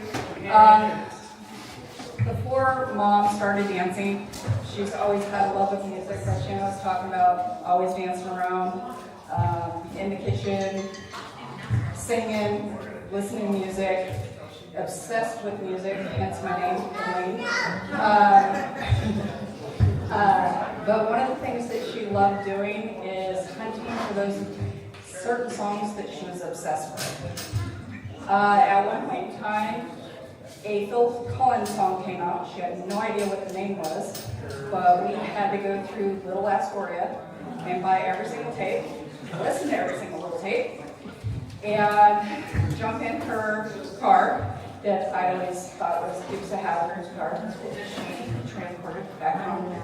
Before Mom started dancing, she's always had a love of music that Shannon was talking about, always dancing around, in the kitchen, singing, listening to music, obsessed with music, hence my name, Elaine. But one of the things that she loved doing is hunting for those certain songs that she was obsessed with. At one point in time, a Phil Collins song came out. She had no idea what the name was, but we had to go through Little Astoria and buy every single tape, listen to every single little tape, and jump in her car that I always thought was Dukes of Hazzard's car. She transported back home.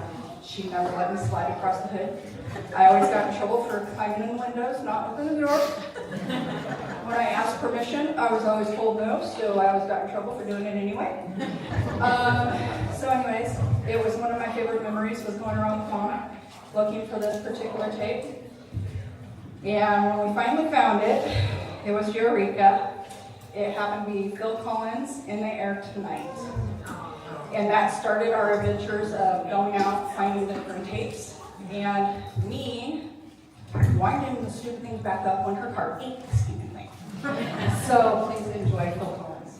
She never let me slide across the hood. I always got in trouble for climbing in the windows, not opening the door. When I asked permission, I was always told no, so I always got in trouble for doing it anyway. So anyways, it was one of my favorite memories, was going around the phone looking for this particular tape. And when we finally found it, it was Eureka. It happened to be Phil Collins, In the Air Tonight. And that started our adventures of going out, finding different tapes, and me winding the stupid things back up when her car ate the stupid thing. So please enjoy Phil Collins.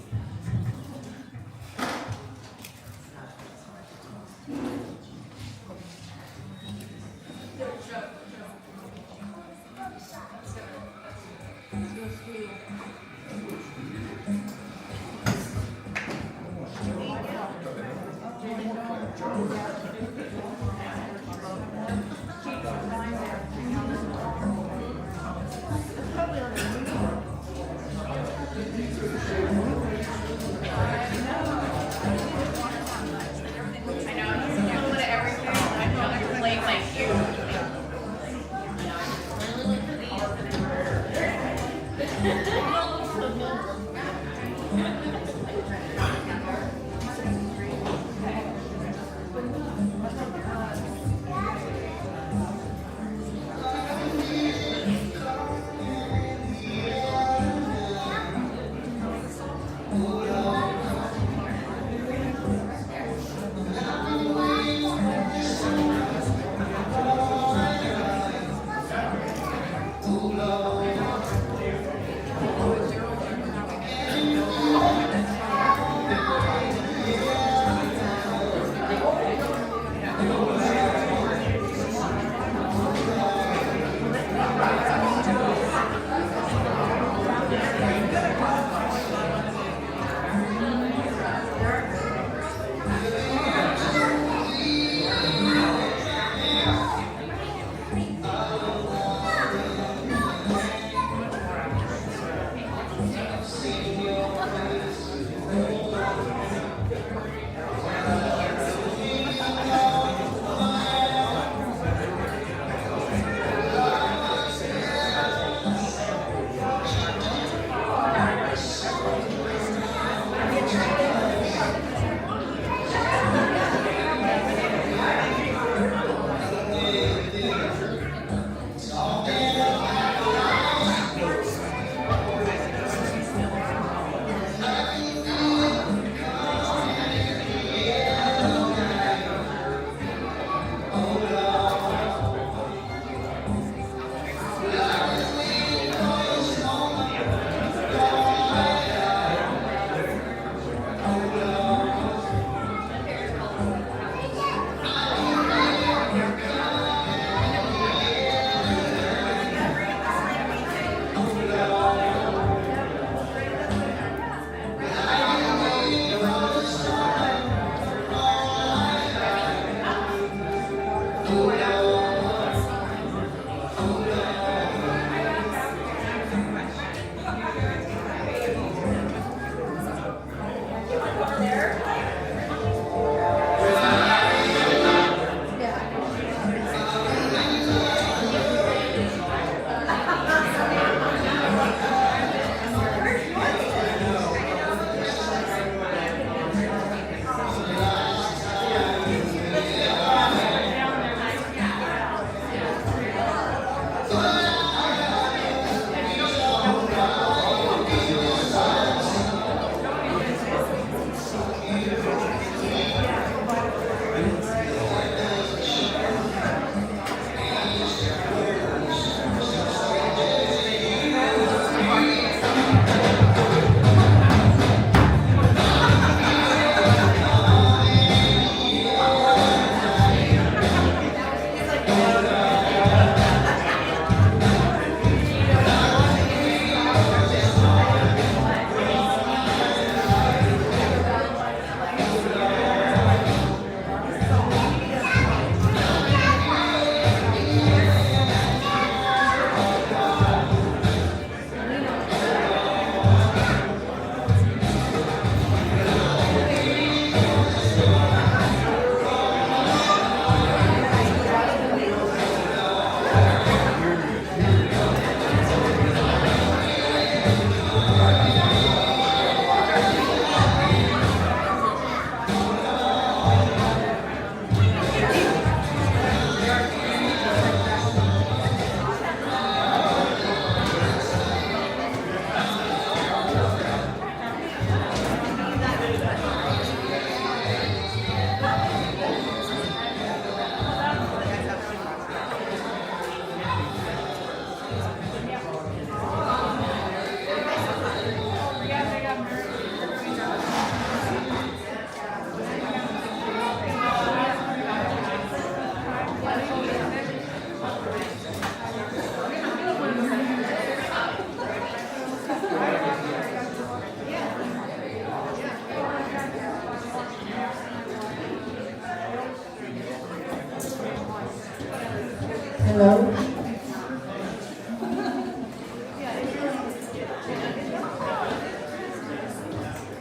Hello?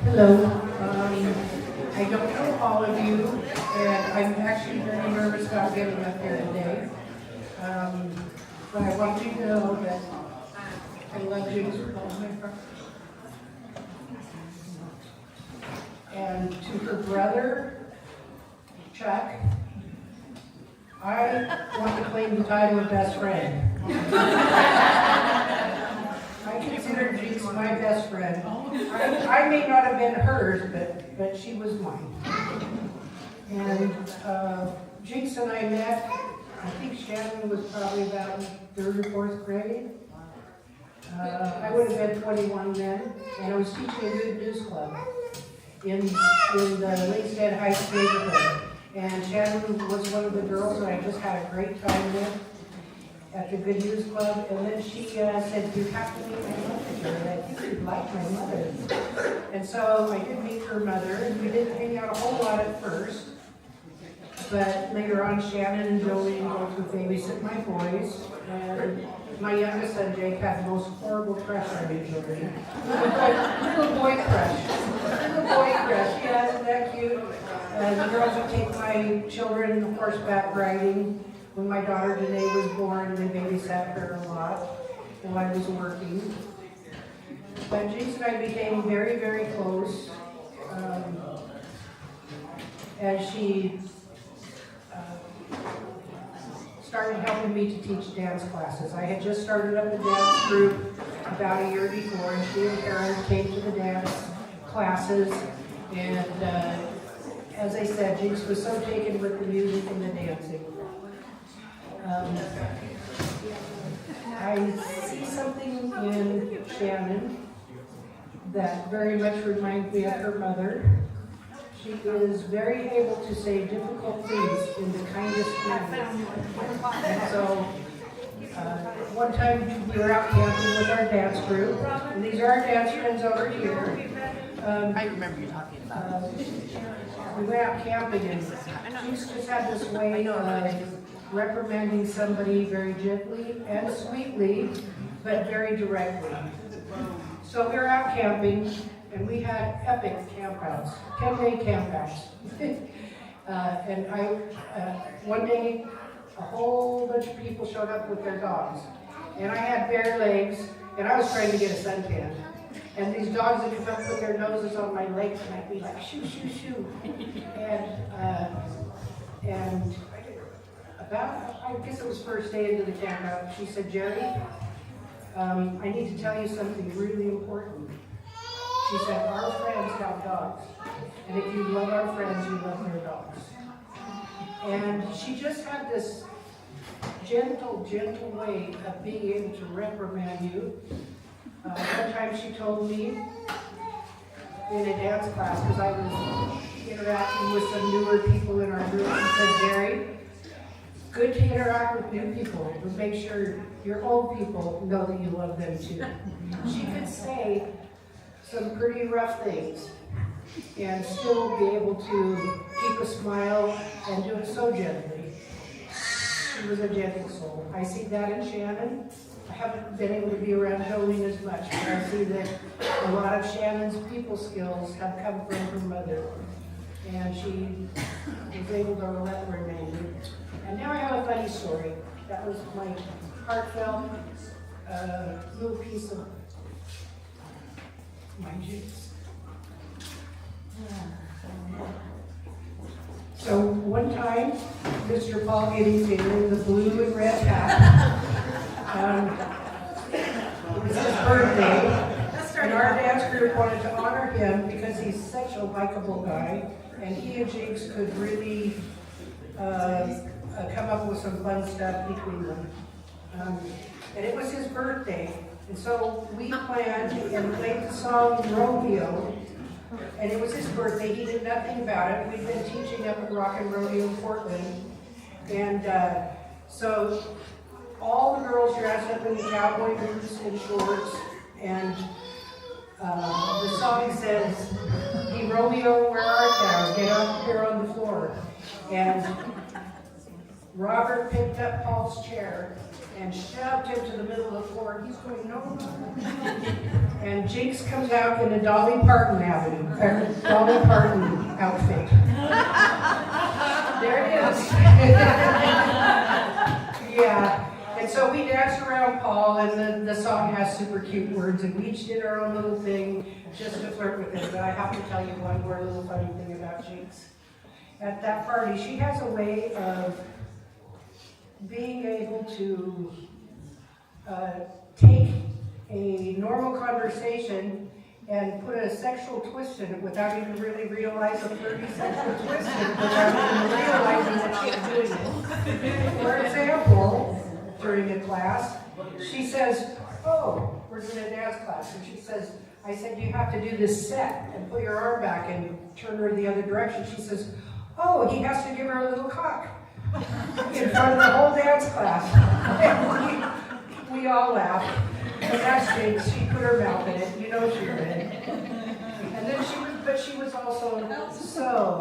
Hello. I don't know all of you, and I'm actually very nervous about getting up here today. But I want you to know that I love Jinx with all my heart. And to her brother, Chuck, I want to claim the title of best friend. I consider Jinx my best friend. I may not have been hers, but she was mine. And Jinx and I met, I think Shannon was probably about 3rd or 4th grade. I would have been 21 then, and I was teaching a Good News Club in the Lakestead Heights neighborhood. And Shannon was one of the girls that I just had a great time with at the Good News Club. And then she said, you have to meet my mother. And I think you'd like my mother. And so I did meet her mother, and we didn't hang out a whole lot at first. But later on, Shannon and Jolene both would babysit my boys. And my youngest son, Jake, had the most horrible crush on me, Jolene. Little boy crush. Little boy crush. Yeah, isn't that cute? The girls would take my children horseback riding. When my daughter Danae was born, they babysat her a lot while I was working. But Jinx and I became very, very close as she started helping me to teach dance classes. I had just started up a dance group about a year before, and she and Karen came to the dance classes. And as I said, Jinx was so taken with the music and the dancing. I see something in Shannon that very much reminds me of her mother. She is very able to say difficult things in the kindest manner. And so, one time we were out camping with our dance group, and these are our dance friends over here. I remember you talking about it. We went out camping, and Jinx just had this way of reprimanding somebody very gently and sweetly, but very directly. So we were out camping, and we had epic campouts, 10-day campouts. And one day, a whole bunch of people showed up with their dogs. And I had bare legs, and I was trying to get a suntan. And these dogs would come up with their noses on my legs, and I'd be like, shoo, shoo, shoo. And about, I guess it was first day into the campout, she said, Jerry, I need to tell you something really important. She said, our friends have dogs. And if you love our friends, you love their dogs. And she just had this gentle, gentle way of being able to reprimand you. One time she told me in a dance class, because I was interacting with some newer people in our group, she said, Jerry, good to interact with new people, but make sure your old people know that you love them too. She could say some pretty rough things and still be able to keep a smile and do it so gently. She was a gentle soul. I see that in Shannon. I haven't been able to be around Jolene as much, but I see that a lot of Shannon's people skills have come from her mother. And she was able to reprimand me. And now I have a funny story. That was my heartfelt little piece of my Jinx. So one time, Mr. Paul Giddington in the blue and red hat, it was his birthday, and our dance group wanted to honor him because he's such a likable guy, and he and Jinx could really come up with some fun stuff between them. And it was his birthday, and so we planned and played the song Romeo, and it was his birthday. He did nothing about it. We'd been teaching up at Rock and Rodeo in Portland, and so all the girls dressed up in cowboy boots and shorts, and the song says, "Hey Romeo, where art thou? Get up here on the floor." And Robert picked up Paul's chair and shoved him to the middle of the floor, and he's going, no, no. And Jinx comes out in a Dolly Parton Dolly Parton outfit. There it is. Yeah. And so we danced around Paul, and the song has super cute words, and we each did our own little thing just to flirt with him. But I have to tell you one more little funny thing about Jinx. At that party, she has a way of being able to take a normal conversation and put a sexual twist in it without even really realizing a flirty sexual twist in it, without even realizing that she's doing it. For example, during a class, she says, oh, we're doing a dance class, and she says, I said, you have to do this set and put your arm back and turn her the other direction. She says, oh, he has to give her a little cock in front of the whole dance class. And we all laughed. And that's Jinx. She put her mouth in it. You know she did. And then she was also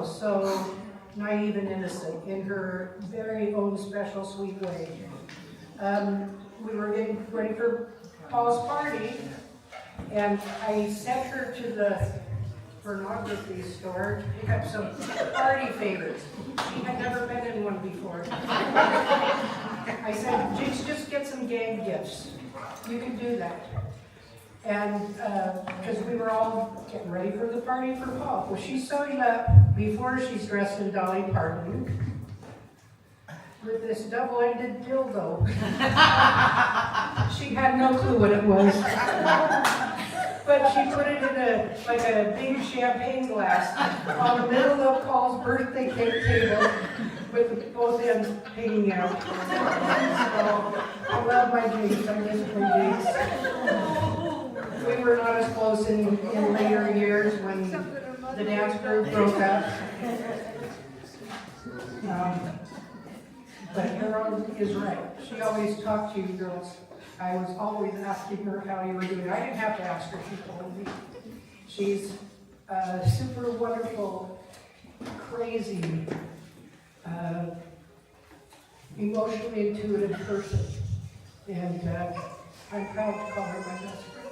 so naive and innocent in her very own special, sweet way. We were getting ready for Paul's party, and I sent her to the pornography store to pick up some party favors. She had never been in one before. I said, Jinx, just get some gang gifts. You can do that. And because we were all getting ready for the party for Paul. Well, she's sewing up before she's dressed in Dolly Parton with this double-ended dildo. She had no clue what it was. But she put it in a big champagne glass on the middle of Paul's birthday cake table with both ends hanging out. So, I love my Jinx. I miss my Jinx. We were not as close in later years when the dance group broke up. But Carol is right. She always talked to you girls. I was always asking her how you were doing. I didn't have to ask her, she told me. She's a super wonderful, crazy, emotionally intuitive person. And I'm proud to call her my best friend.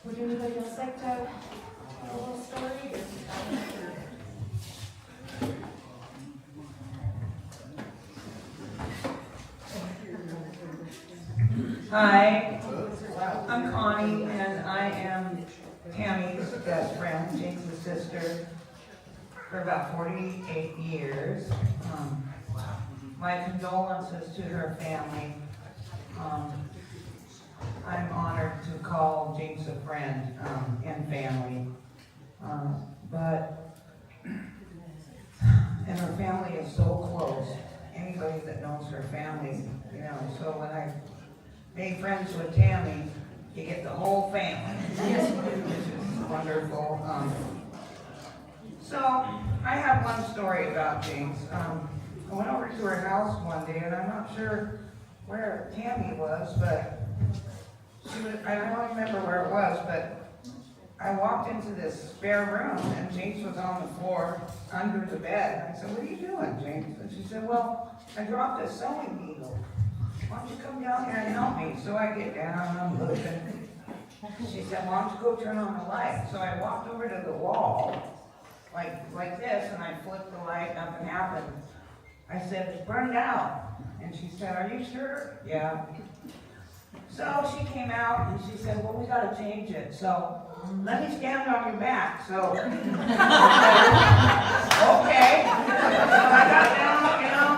Would anybody else like to? Hi, I'm Connie, and I am Tammy's best friend, Jinx's sister, for about 48 years. My condolences to her family. I'm honored to call Jinx a friend and family. And her family is so close. Anybody that knows her family, you know, so when I made friends with Tammy, you get the whole family, which is wonderful. So I have one story about Jinx. I went over to her house one day, and I'm not sure where Tammy was, but I don't remember where it was, but I walked into this spare room, and Jinx was on the floor under the bed. I said, what are you doing, Jinx? And she said, well, I dropped a sewing needle. Why don't you come down here and help me? So I get down, and I'm looking. She said, why don't you go turn on the light? So I walked over to the wall, like this, and I flipped the light, nothing happened. I said, it's burned out. And she said, are you sure? Yeah. So she came out, and she said, well, we got to change it. So let me stand on your back. So I said, okay. So I got down, you know,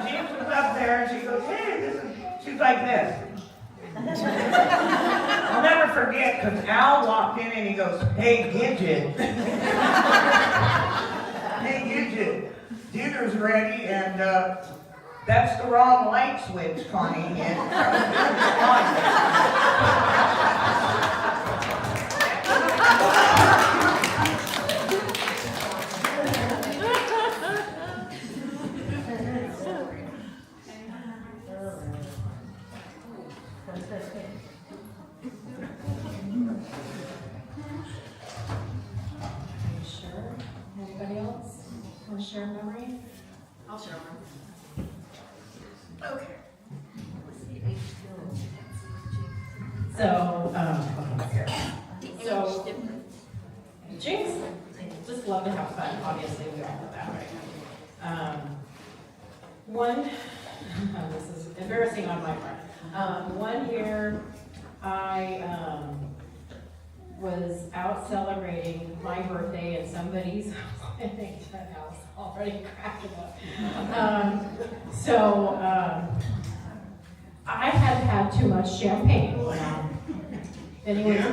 Jinx was up there, and she goes, hey, she's like this. I'll never forget, because Al walked in and he goes, hey, Gidget. Hey, Gidget, dinner's ready, and that's the wrong light switch, Connie. And Okay. So, so Jinx just love to have fun. Obviously, we all know that, right? One, this is embarrassing on my part. One year, I was out celebrating my birthday in somebody's house, already cracking up. I had had too much champagne. If anyone's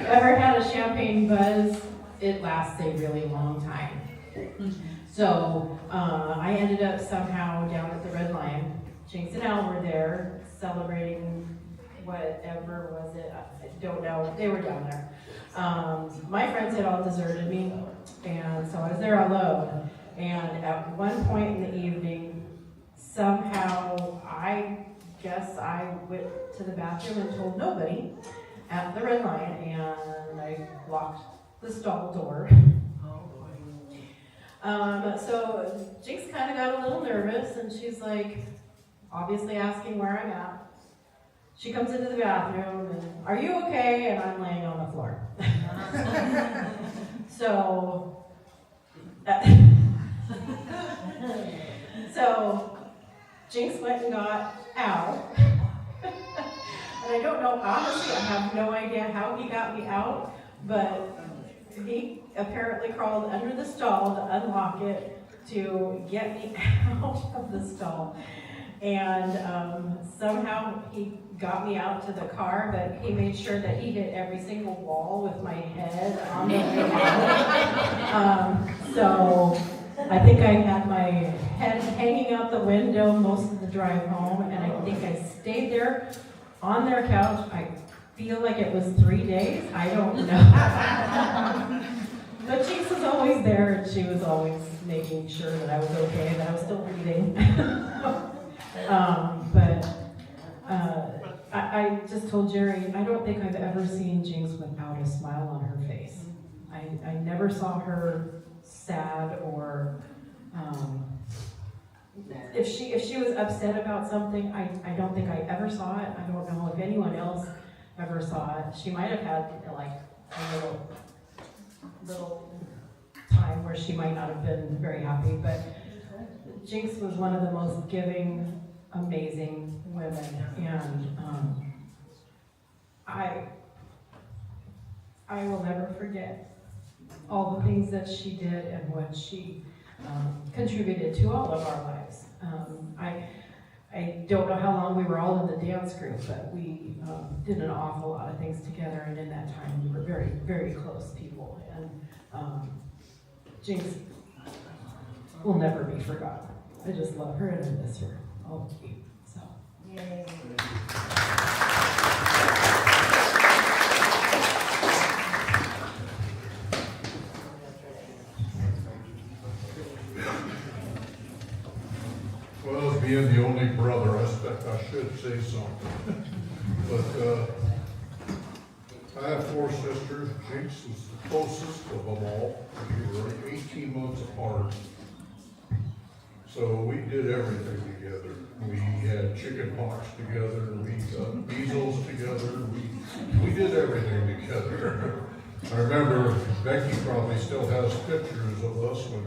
ever had a champagne buzz, it lasts a really long time. So I ended up somehow down at the Red Lion. Jinx and Al were there celebrating whatever was it, I don't know, they were down there. My friends had all deserted me, and so I was there alone. And at one point in the evening, somehow, I guess I went to the bathroom and told nobody at the Red Lion, and I locked the stall door. So Jinx kind of got a little nervous, and she's like, obviously asking where I'm at. She comes into the bathroom, and, are you okay? And I'm laying on the floor. So Jinx went and got Al. And I don't know, honestly, I have no idea how he got me out, but he apparently crawled under the stall to unlock it to get me out of the stall. And somehow he got me out to the car, but he made sure that he hit every single wall with my head on the way out. So I think I had my head hanging out the window most of the drive home, and I think I stayed there on their couch. I feel like it was 3 days. I don't know. But Jinx was always there, and she was always making sure that I was okay, that I was still breathing. I just told Jerry, I don't think I've ever seen Jinx without a smile on her face. I never saw her sad or if she was upset about something, I don't think I ever saw it. I don't know if anyone else ever saw it. She might have had like a little time where she might not have been very happy, but Jinx was one of the most giving, amazing women, and I will never forget all the things that she did and what she contributed to all of our lives. I don't know how long we were all in the dance group, but we did an awful lot of things together, and in that time we were very, very close people. And Jinx will never be forgotten. I just love her and I miss her all the time. So. Yay. Well, as being the only brother, I should say something. But I have 4 sisters. Jinx was the closest of them all. We were 18 months apart. So we did everything together. We had chicken pox together. We got measles together. We did everything together. I remember Becky probably still has pictures of us when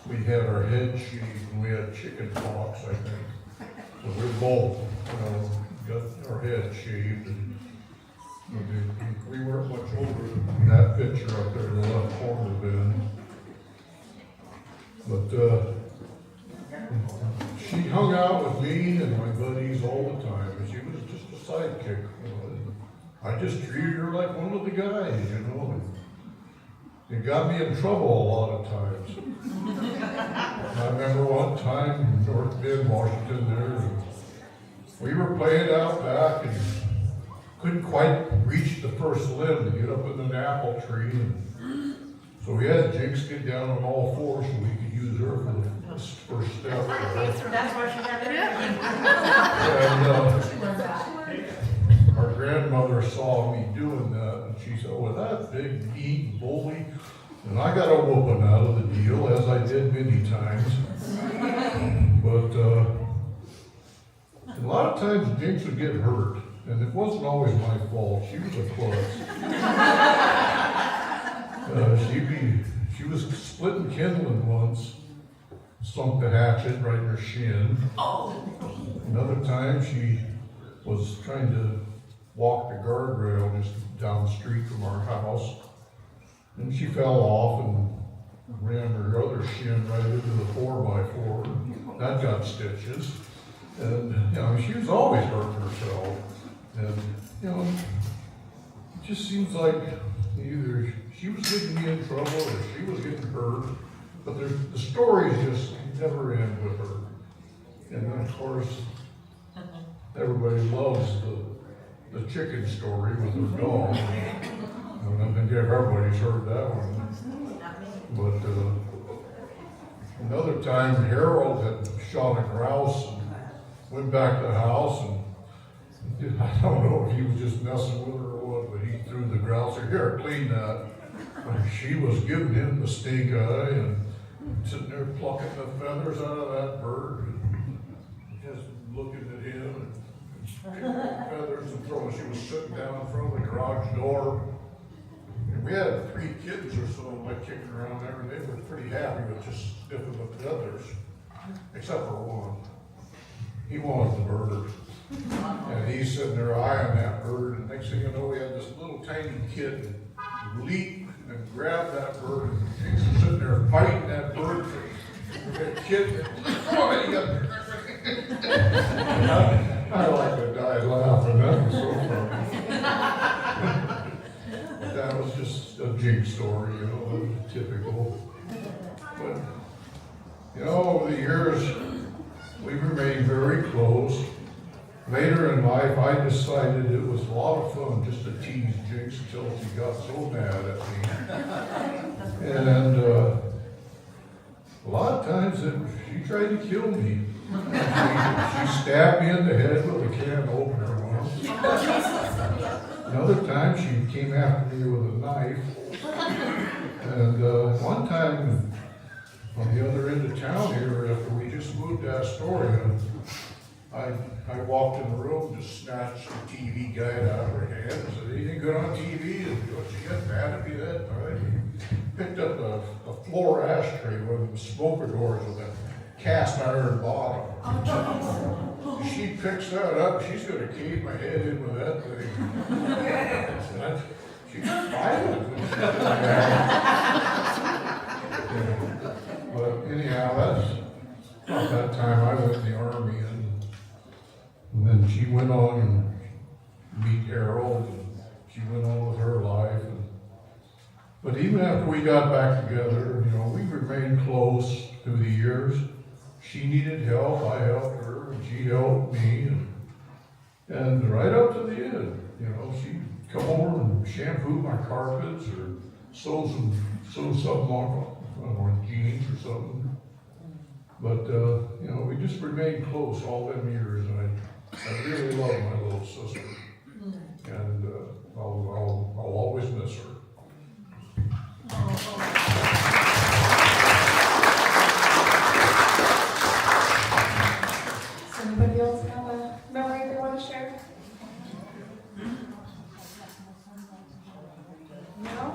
we had our head shaved and we had chicken pox, I think. So we both, got our head shaved, and we weren't much older than that picture up there in the left corner then. But she hung out with me and my buddies all the time, and she was just a sidekick. I just treated her like one of the guys, It got me in trouble a lot of times. I remember one time in North Bend, Washington, we were playing out back and couldn't quite reach the first limb to get up in an apple tree. And so we had Jinx get down on all 4 so we could use her for the first step. That's where she had And our grandmother saw me doing that, and she said, "Oh, that big, mean bully, And I got a whooping out of the deal, as I did many times. But a lot of times Jinx would get hurt, and it wasn't always my fault. She was a klutz. She was splitting kindling once, sunk the hatchet right in her shin. Another time she was trying to walk the guardrail just down the street from our house, and she fell off and ran her other shin right into the 4x4. That got stitches. And, she was always hurting herself. And, it just seems like either she was getting me in trouble or she was getting hurt. But the stories just never end with her. And then, of course, everybody loves the chicken story with her dog. And I think everybody's heard that one. But another time, Harold had shot a grouse and went back to the house, and I don't know if he was just messing with her or what, but he threw the grouse, here, clean that. And she was giving him the stink eye and sitting there plucking the feathers out of that bird and just looking at him and picking the feathers and throwing. She was sitting down in front of the garage door. And we had 3 kids or so like kicking around there, and they were pretty happy with just sniffing the feathers, except for one. He wanted the bird. And he's sitting there eyeing that bird, and next thing you know, we had this little tiny kid leap and grab that bird, and Jinx is sitting there fighting that bird for that kid. Oh, he got I like to die laughing. That was so funny. That was just a Jinx story, typical. But, over the years, we've remained very close. Later in life, I decided it was a lot of fun just to tease Jinx until she got so mad at me. And a lot of times she tried to kill me. She stabbed me in the head with a can opener once. Another time she came after me with a knife. And one time on the other end of town here, after we just moved to Astoria, I walked in the room, just snatched the TV guide out of her hand and said, anything good on TV? And she got mad at me that night. Picked up a floor ashtray, one of the smoker doors with a cast iron bottom. She picks that up, she's gonna cave my head in with that thing. She's violent. But anyhow, that's about that time I went in the Army, and then she went on and meet Harold, and she went on with her life. But even after we got back together, we remained close through the years. She needed help, I helped her, and she helped me, and right up to the end, she'd come over and shampoo my carpets or sew something on jeans or something. But we just remained close all them years, and I really love my little sister, and I'll always miss her. Does anybody else have a memory they want to share? No?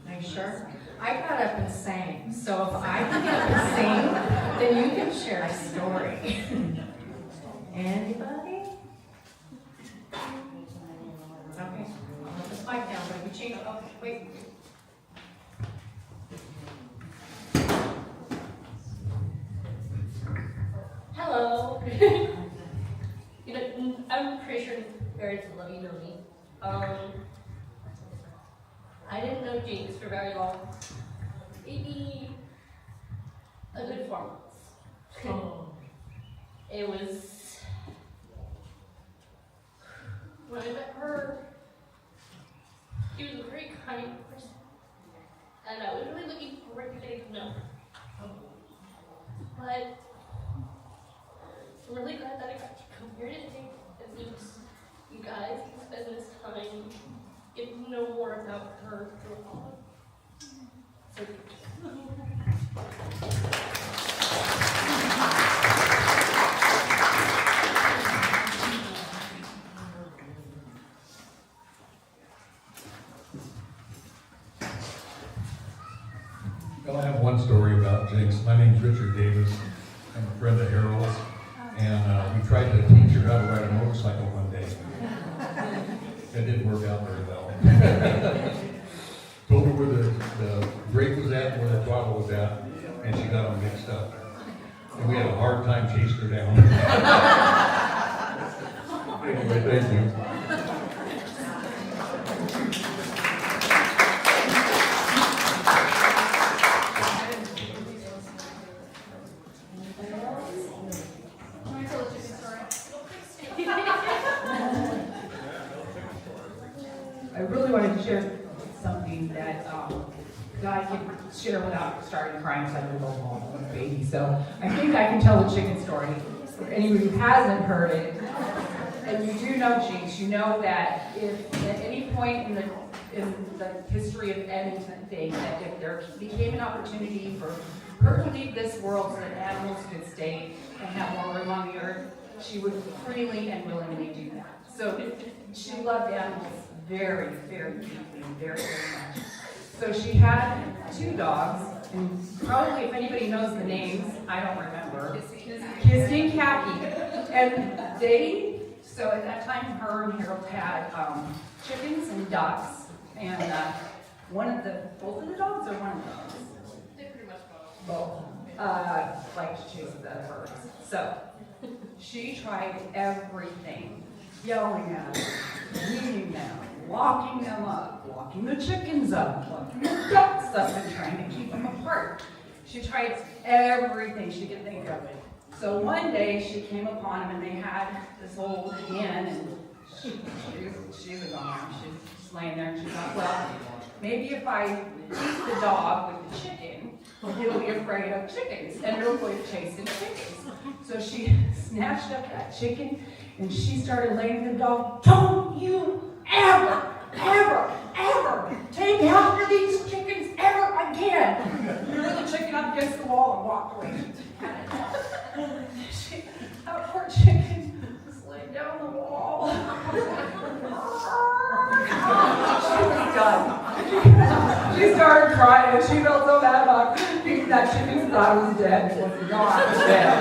Are you sure? I got up and sang, so if I can get up and sing, then you can share a story. Anybody? Okay, I'll put this mic down, but if you change, oh, wait. Hello. I'm pretty sure parents will love you know me. I didn't know Jinx for very long. Maybe a good 4 months. It was when I met her. She was a very kind person, and I was really looking forward to getting to know her. But I'm really glad that I got to come here today and meet you guys and spend this time getting to know more about her through all. So out very well. Told her where the brake was at, where the throttle was at, and she got them mixed up. And we had a hard time chasing her down. Anyway, thank you. I really wanted to share something that I can share without starting crying because I can go home with a baby. So I think I can tell the chicken story. For anyone who hasn't heard it, and you do know Jinx, you know that if at any point in the history of anything, that if there became an opportunity for her to leave this world so that animals could stay and have more room on the earth, she would freely and willingly do that. So she loved animals very, very deeply, very, very much. So she had 2 dogs, and probably if anybody knows the names, I don't remember. Kissy and Khaki. And so at that time, her and Harold had chickens and ducks, and both of the dogs or one of the dogs? They pretty much both. Both like to chase the birds. So she tried everything, yelling at them, beating them, locking them up, locking the chickens up, locking the ducks up, and trying to keep them apart. She tried everything she could think of. So one day she came upon them and they had this old hen, and she was on them. She was just laying there, and she thought, well, maybe if I beat the dog with the chicken, he'll be afraid of chickens, and it'll go chasing chickens. So she snatched up that chicken, and she started laying the dog, don't you ever, ever, ever take after these chickens ever again. Threw the chicken up against the wall and walked away. That poor chicken was laying down the wall. She was done. She started crying and she felt so bad about that chicken thought it was dead. It was not dead.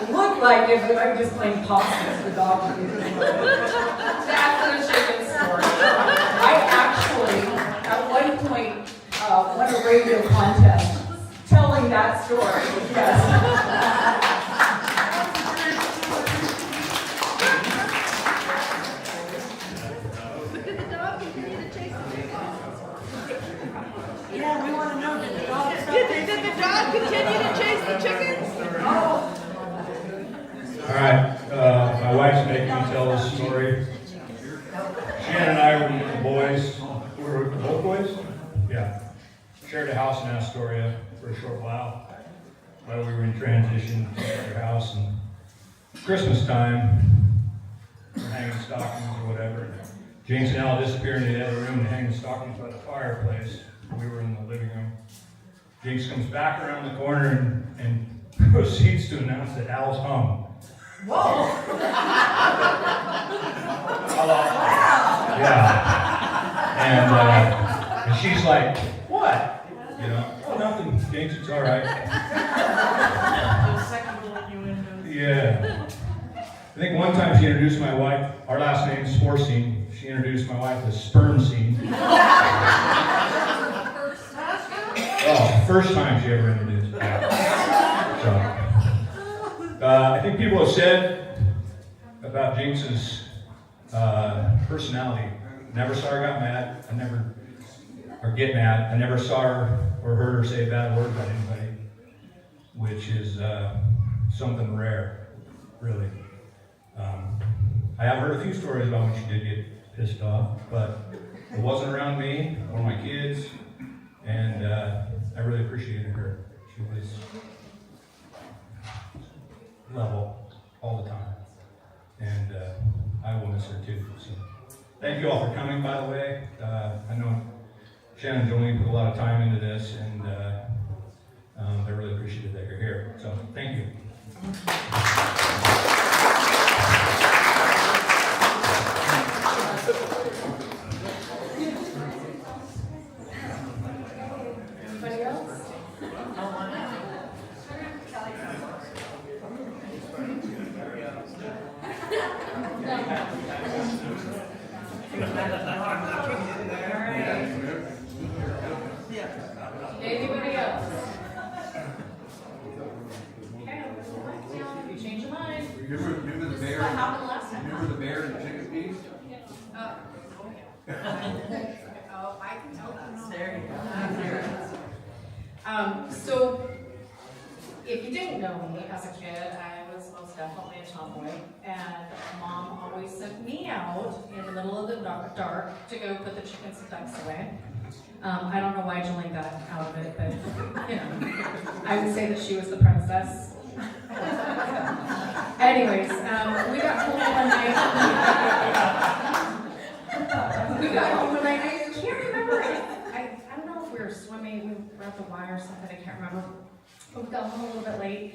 It looked like it, but I'm just playing possums. The dog was that's the chicken story. I actually, at one point, won a radio contest telling that story. Yes. Did the dog continue to chase the chicken? Yeah, we want to know, did the dog stop Did the dog continue to chase the chickens? Oh. All right, my wife's making me tell this story. Shannon and I were the boys. We were both boys? Yeah. Shared a house in Astoria for a short while we were in transition to another house. And Christmas time, we're hanging stockings or whatever. Jinx and Al disappeared in the other room to hang the stockings by the fireplace. We were in the living room. Jinx comes back around the corner and proceeds to announce that Al's home. Whoa! Yeah. And she's like, what? You know, oh, nothing, Jinx, it's all right. Yeah. I think one time she introduced my wife, our last name is Sporsine. She introduced my wife as Sperm Scene. Oh, first time she ever introduced me. So, I think people have said about Jinx's personality. Never saw her get mad. I never saw her or heard her say a bad word about anybody, which is something rare, really. I have heard a few stories about when she did get pissed off, but it wasn't around me or my kids, and I really appreciated her. She was level all the time, and I will miss her too. So, thank you all for coming, by the way. I know Shannon and Jolene put a lot of time into this, and I really appreciate that you're here. So, thank you. Anybody else? Oh, I can tell that. There you go. So, if you didn't know me as a kid, I was most definitely a tomboy, and Mom always sent me out in the middle of the dark to go put the chickens and ducks away. I don't know why Jolene got out of it, but you know, I would say that she was the princess. Anyways, we got home one night. We got home one night. I can't remember. I don't know if we were swimming. We were at the Y or something. I can't remember. But we got home a little bit late,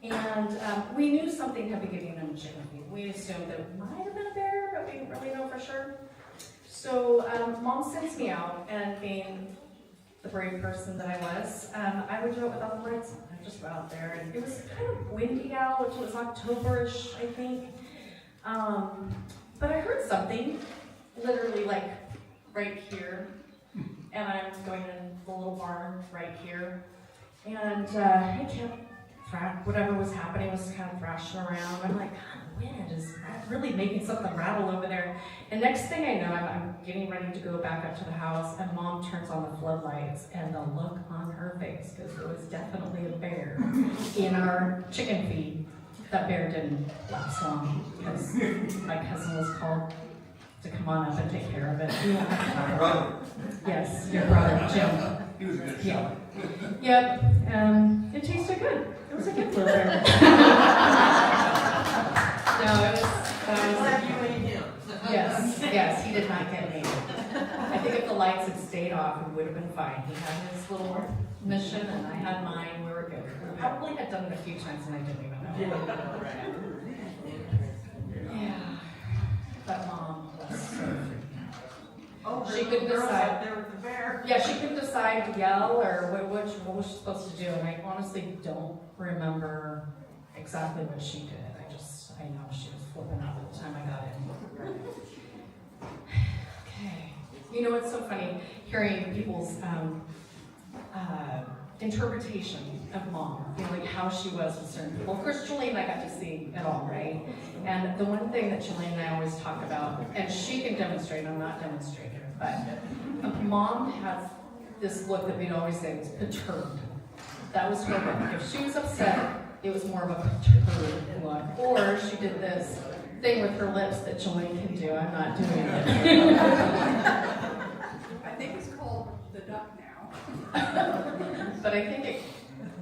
and we knew something had been getting in the chicken feed. We assumed that it might have been a bear, but we didn't really know for sure. So Mom sends me out, and being the brave person that I was, I would do it without the lights on. I'd just go out there, and it was kind of windy out. It was October-ish, I think. But I heard something, literally like right here, and I was going in the little barn right here, and it kept whatever was happening was kind of thrashing around. I'm like, God, the wind is really making something rattle over there. And next thing I know, I'm getting ready to go back up to the house, and Mom turns on the floodlights, and the look on her face, because there was definitely a bear in our chicken feed. That bear didn't last long, because my cousin was called to come on up and take care of it. My brother. Yes, your brother, Jim. He was a good Yeah. shot. Yep, it tasted good. It was a good little bear. No, it was, yes, he did not get me. I think if the lights had stayed off, we would have been fine. He had his little mission, and I had mine. We were good. We probably had done it a few times, and I didn't even know. Yeah, but Mom was so freaking out. She couldn't decide. There with the bear. Yeah, she couldn't decide to yell or what was she supposed to do, and I honestly don't remember exactly what she did. I know she was flipping out by the time I got in. Okay. You know, it's so funny hearing people's interpretation of Mom, you know, like how she was with certain people. Of course, Jolene and I got to see it all, right? And the one thing that Jolene and I always talk about, and she can demonstrate, I'm not demonstrating, but Mom has this look that we'd always say was perturbed. That was her look. If she was upset, it was more of a perturbed look. Or she did this thing with her lips that Jolene can do. I'm not doing it. I think it's called the duck now. But I think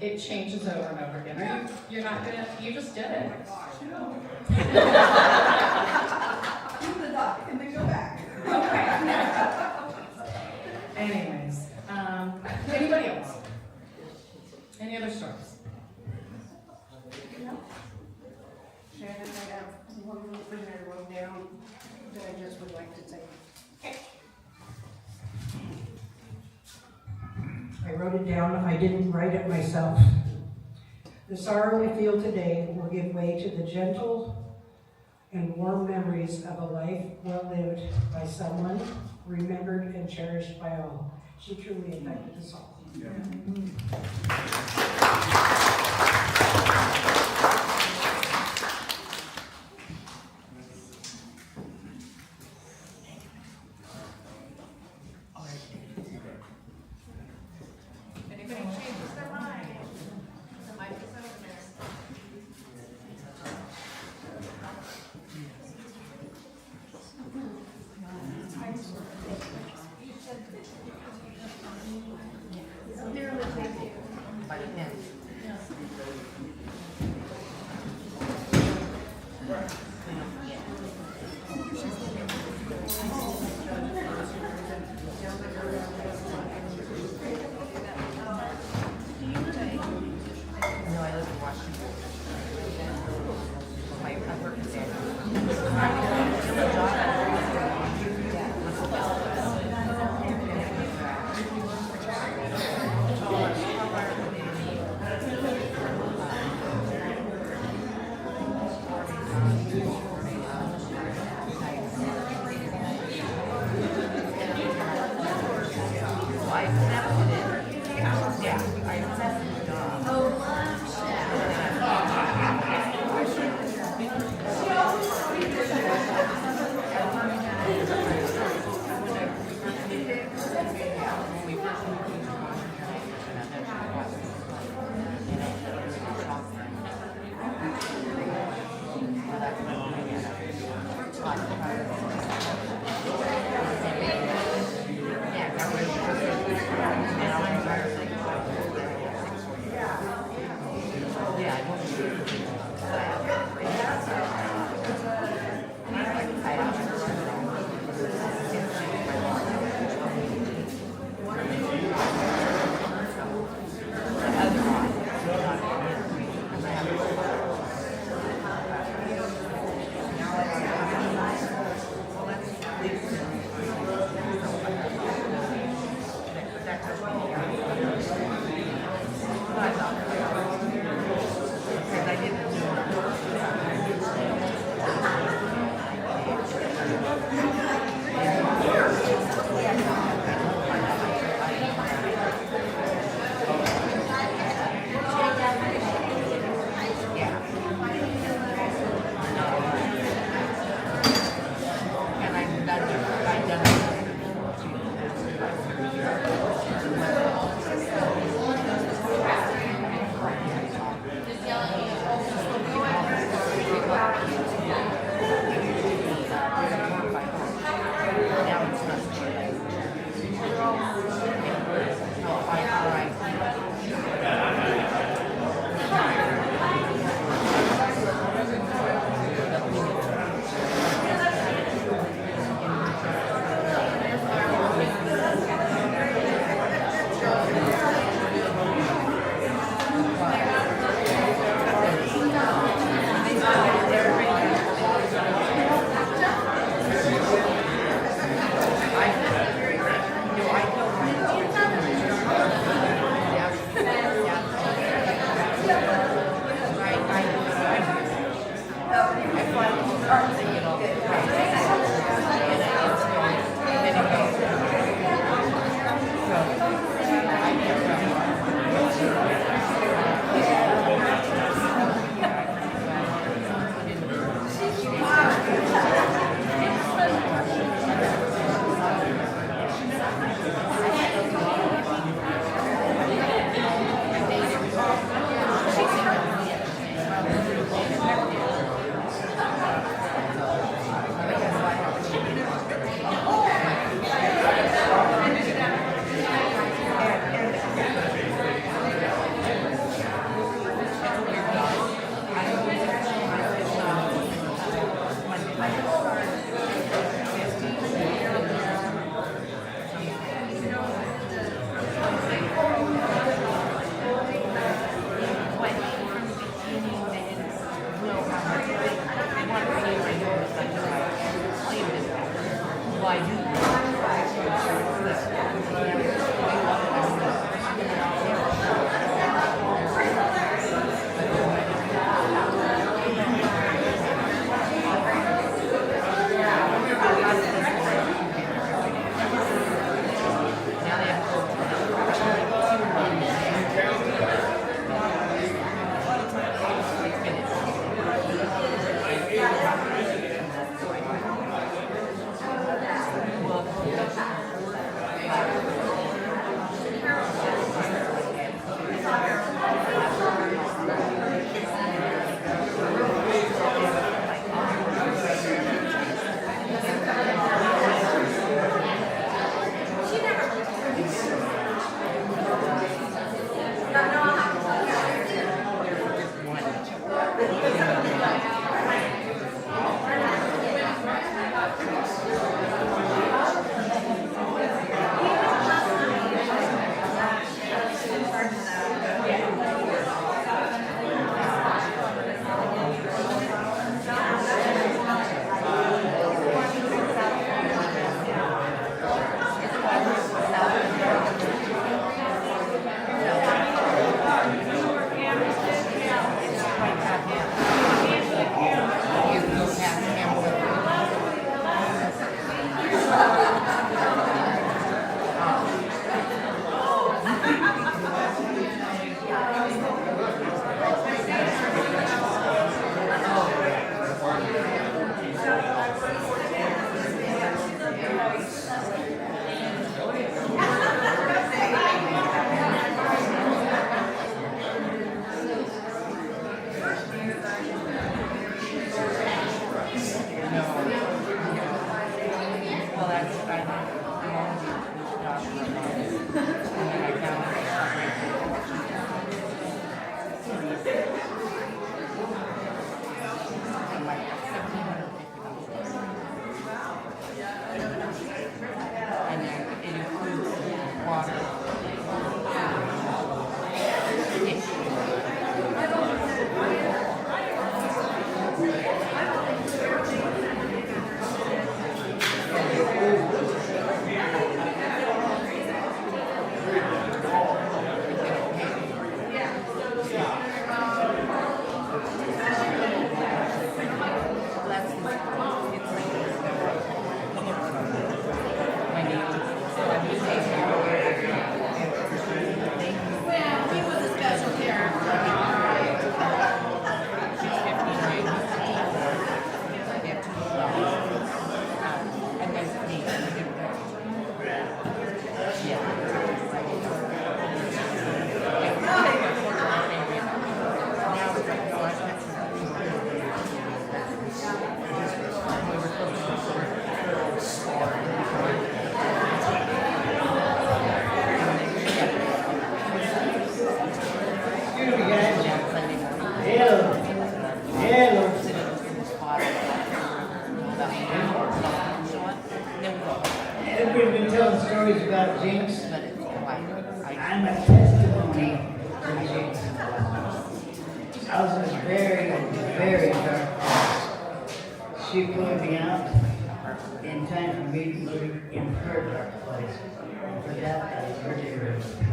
it changes over and over again. You're not gonna, you just did it. Do the duck and then go back. Okay. Anyways, anybody else? Any other stories? Shannon, I have one little thing I wrote down that I just would like to say. I wrote it down, I didn't write it myself. The sorrow we feel today will give way to the gentle and warm memories of a life well lived by someone, remembered and cherished by all. She truly affected us all. Yeah. Anybody changes their mind? The mic is over there. By the pen. Everybody's been telling stories about Jinx. I'm a testimony to Jinx. I was in a very, very dark place. She pulled me out in time for me to be in her dark place. And for that, I was very grateful.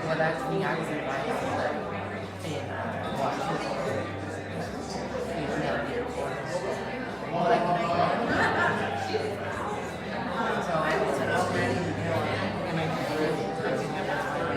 Well, that's me. I was invited in Washington. He's never here for us. So I was already and I could really, I didn't have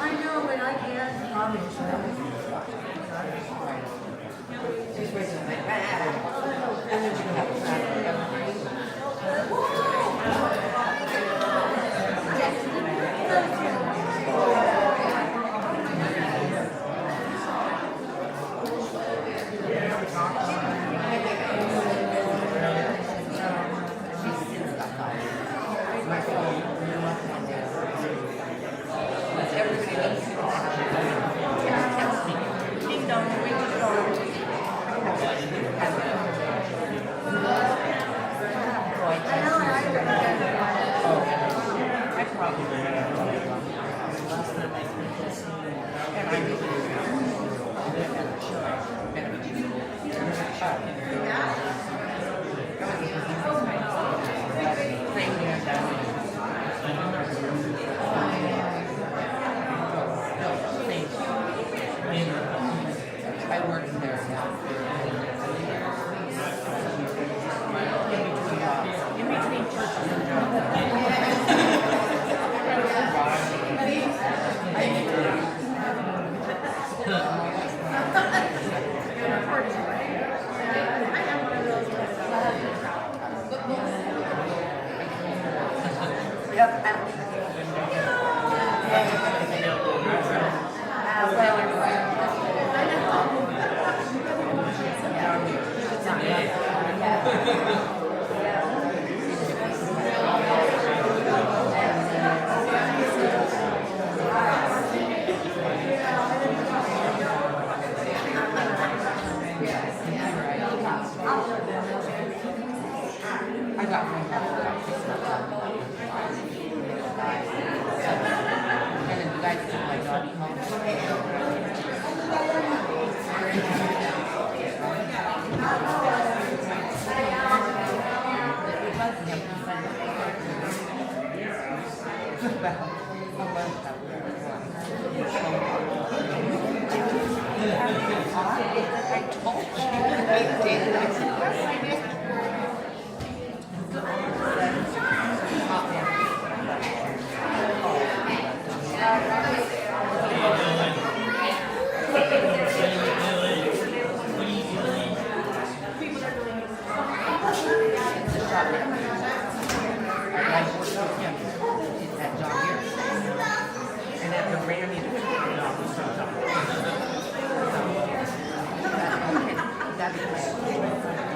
I know, but I can't promise. That'd be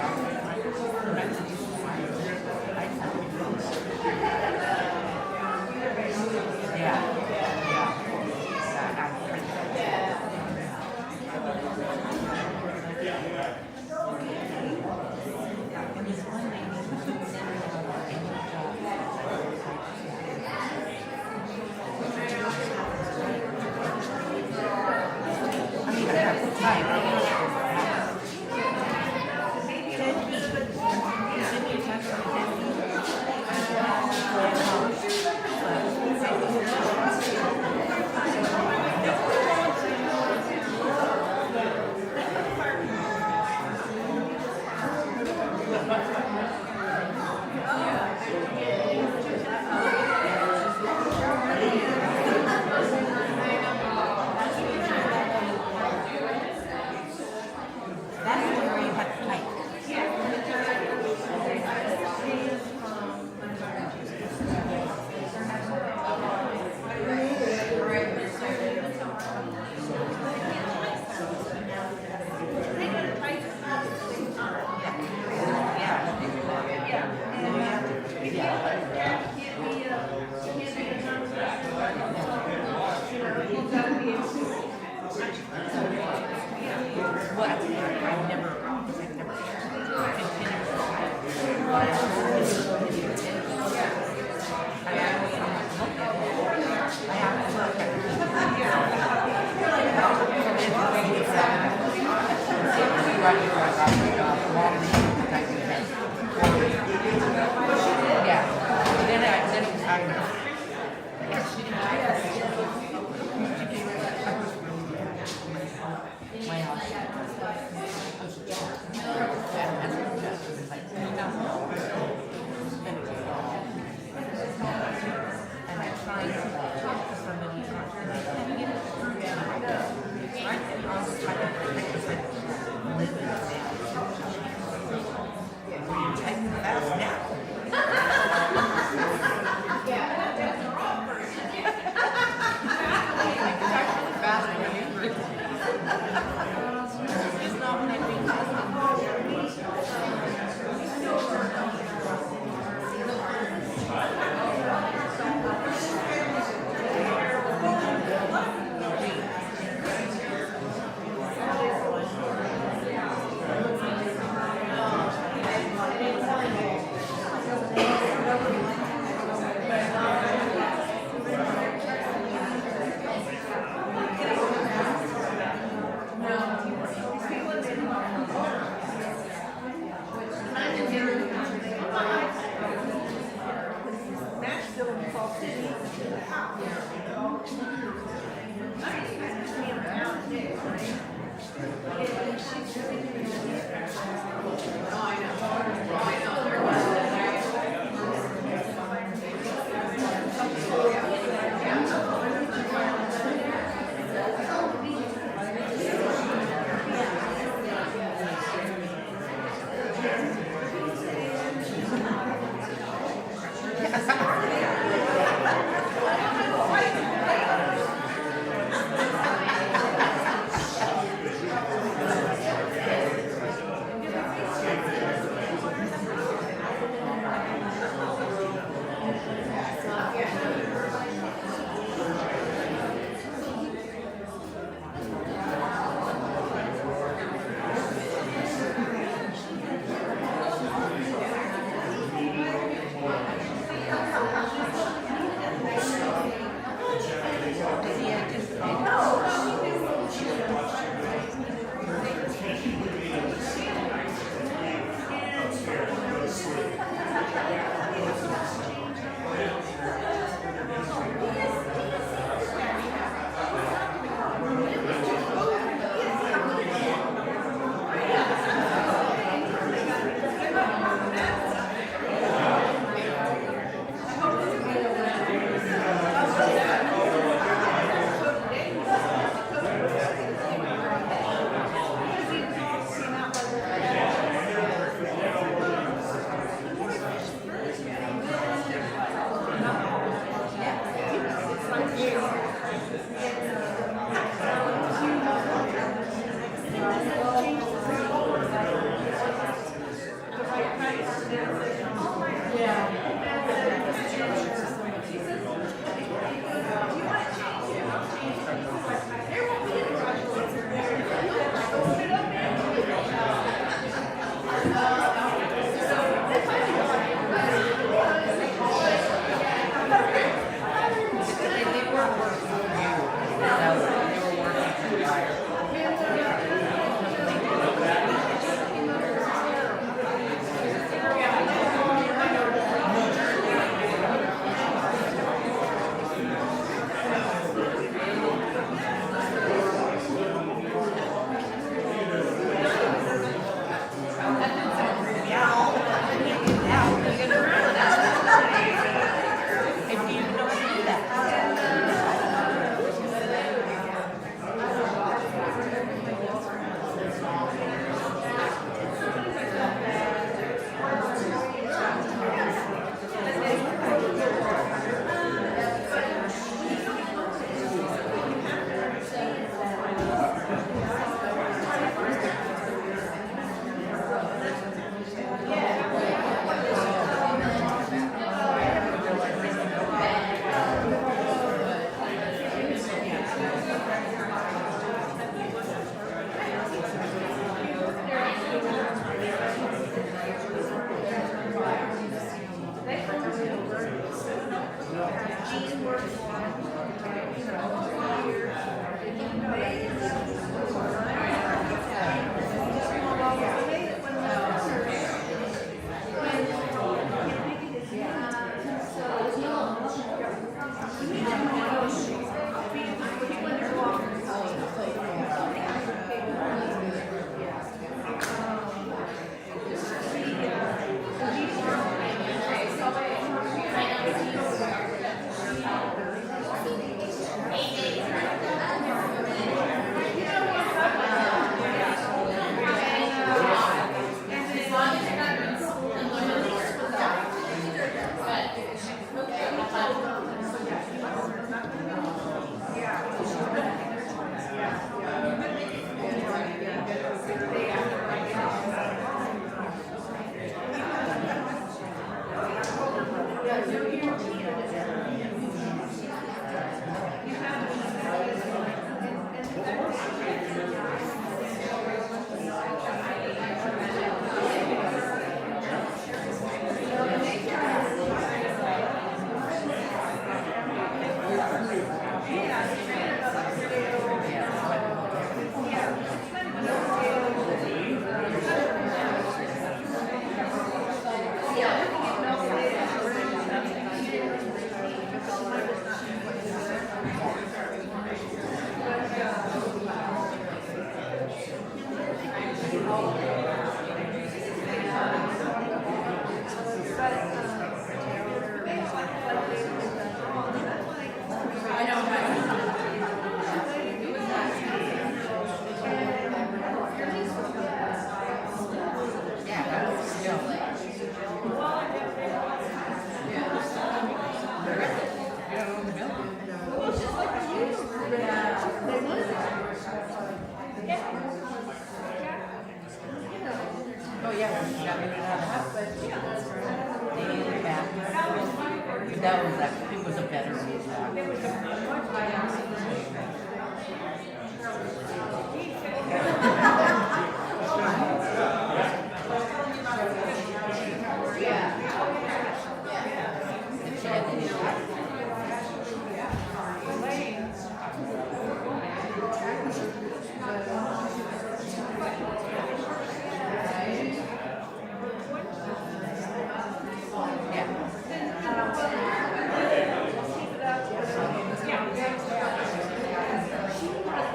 That was actually, it was a better movie. It was a much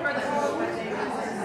better.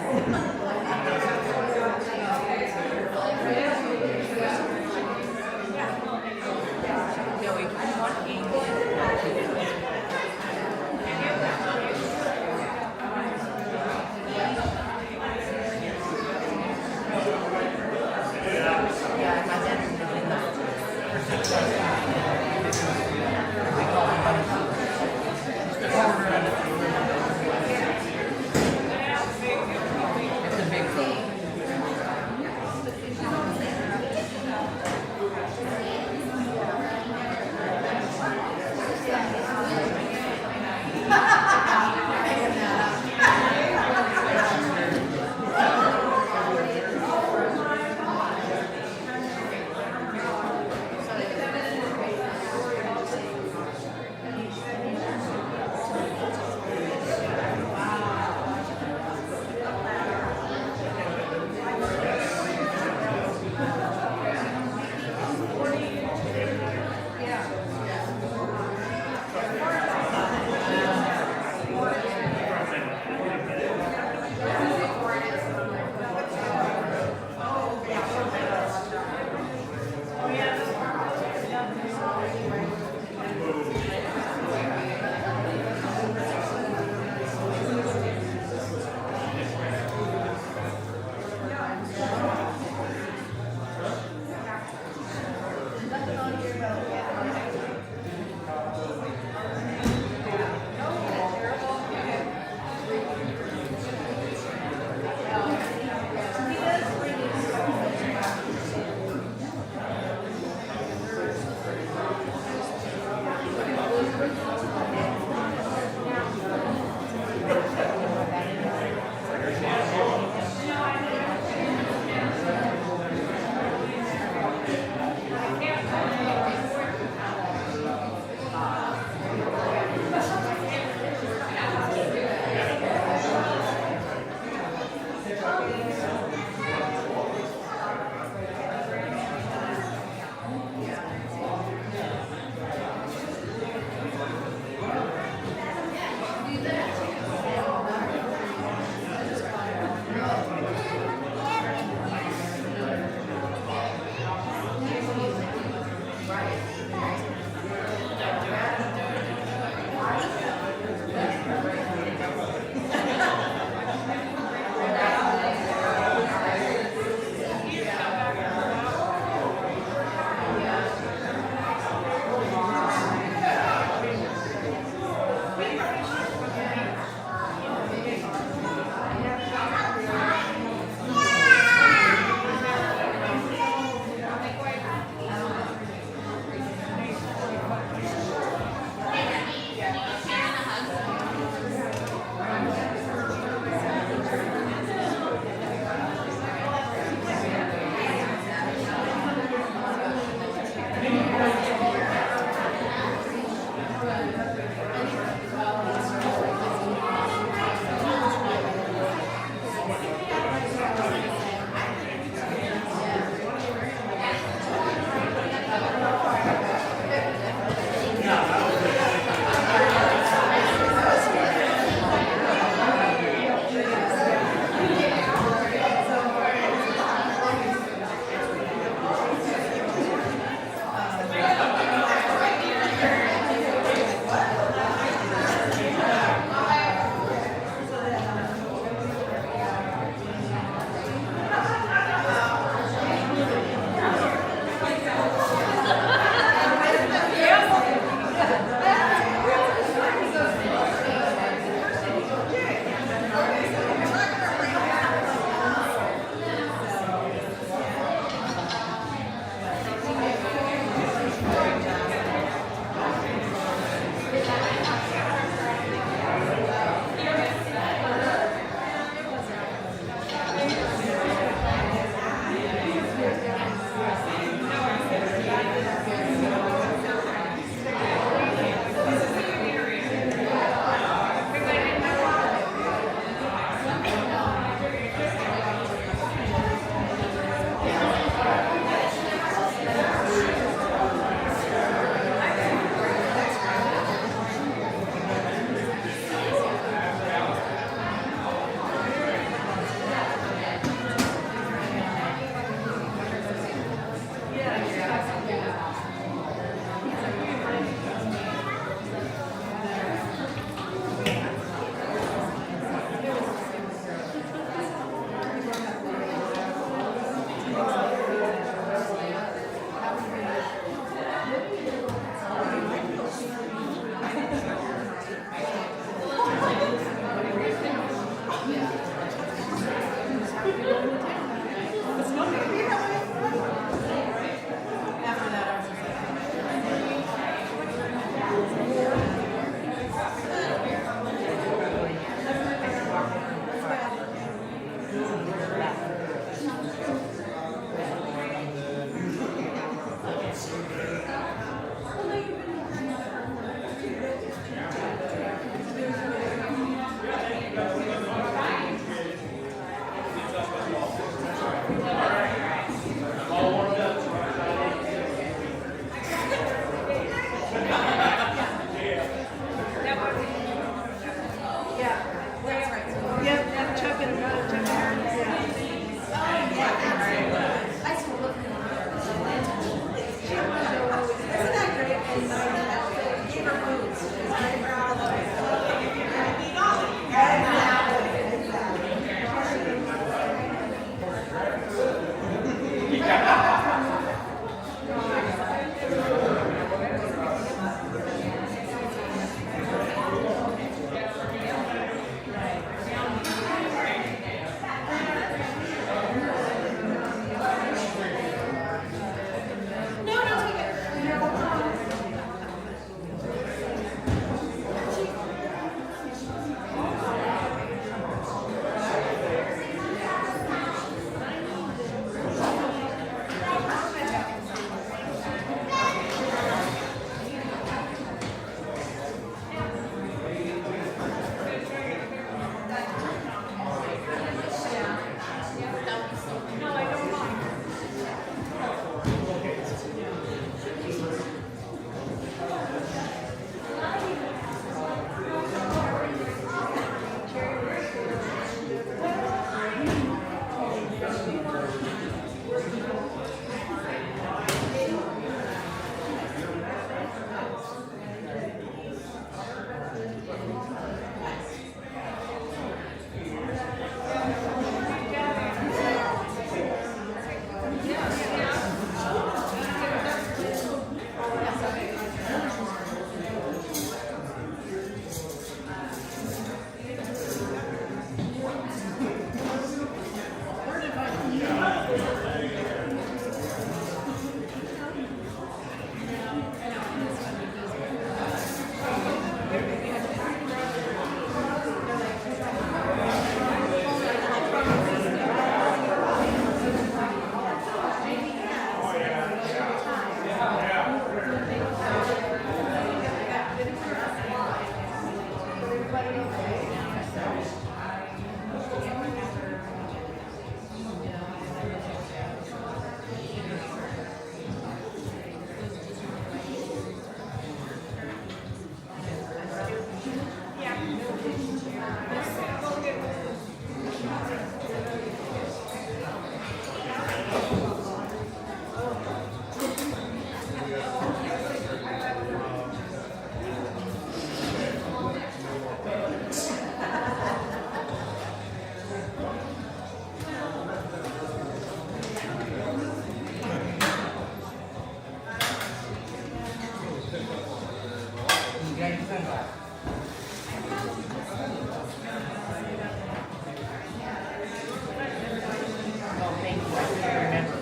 Oh, thank you. I remember.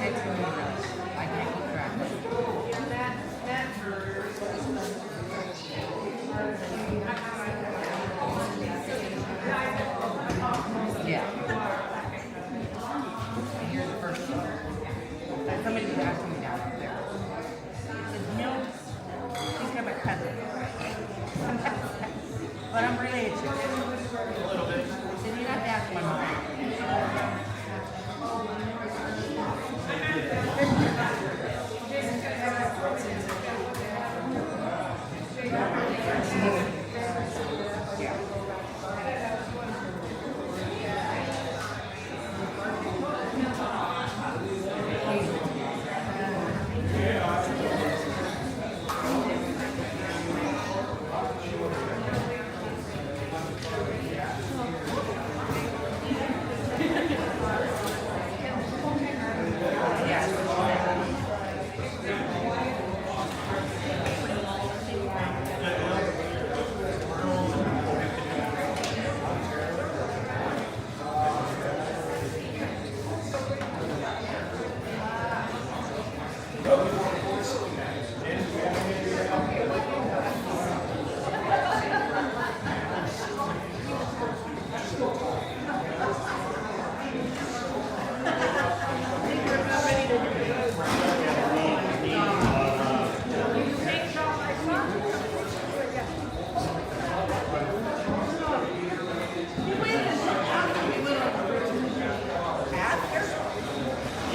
It's really nice. I can't keep track of it. Yeah. And here's the first one. Somebody was asking me down up there. He said, no, she's kind of my cousin. But I'm related to her. A little bit. He said, you have to ask my mom.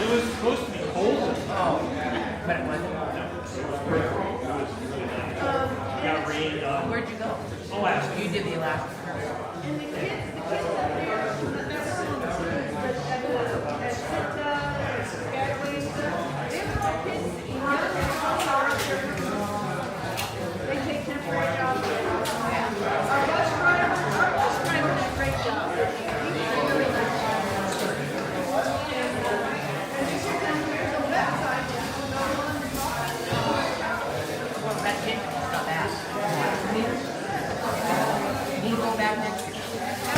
It was supposed to be cold. Oh, but it wasn't. Got rained on. Where'd you go? Alaska. You did the Alaska. And the kids up there, they were all kids, they take temporary jobs. Our bus driver did a great job. He was really nice. And this is there's a website, Well, that kid got that. Can you go back next year?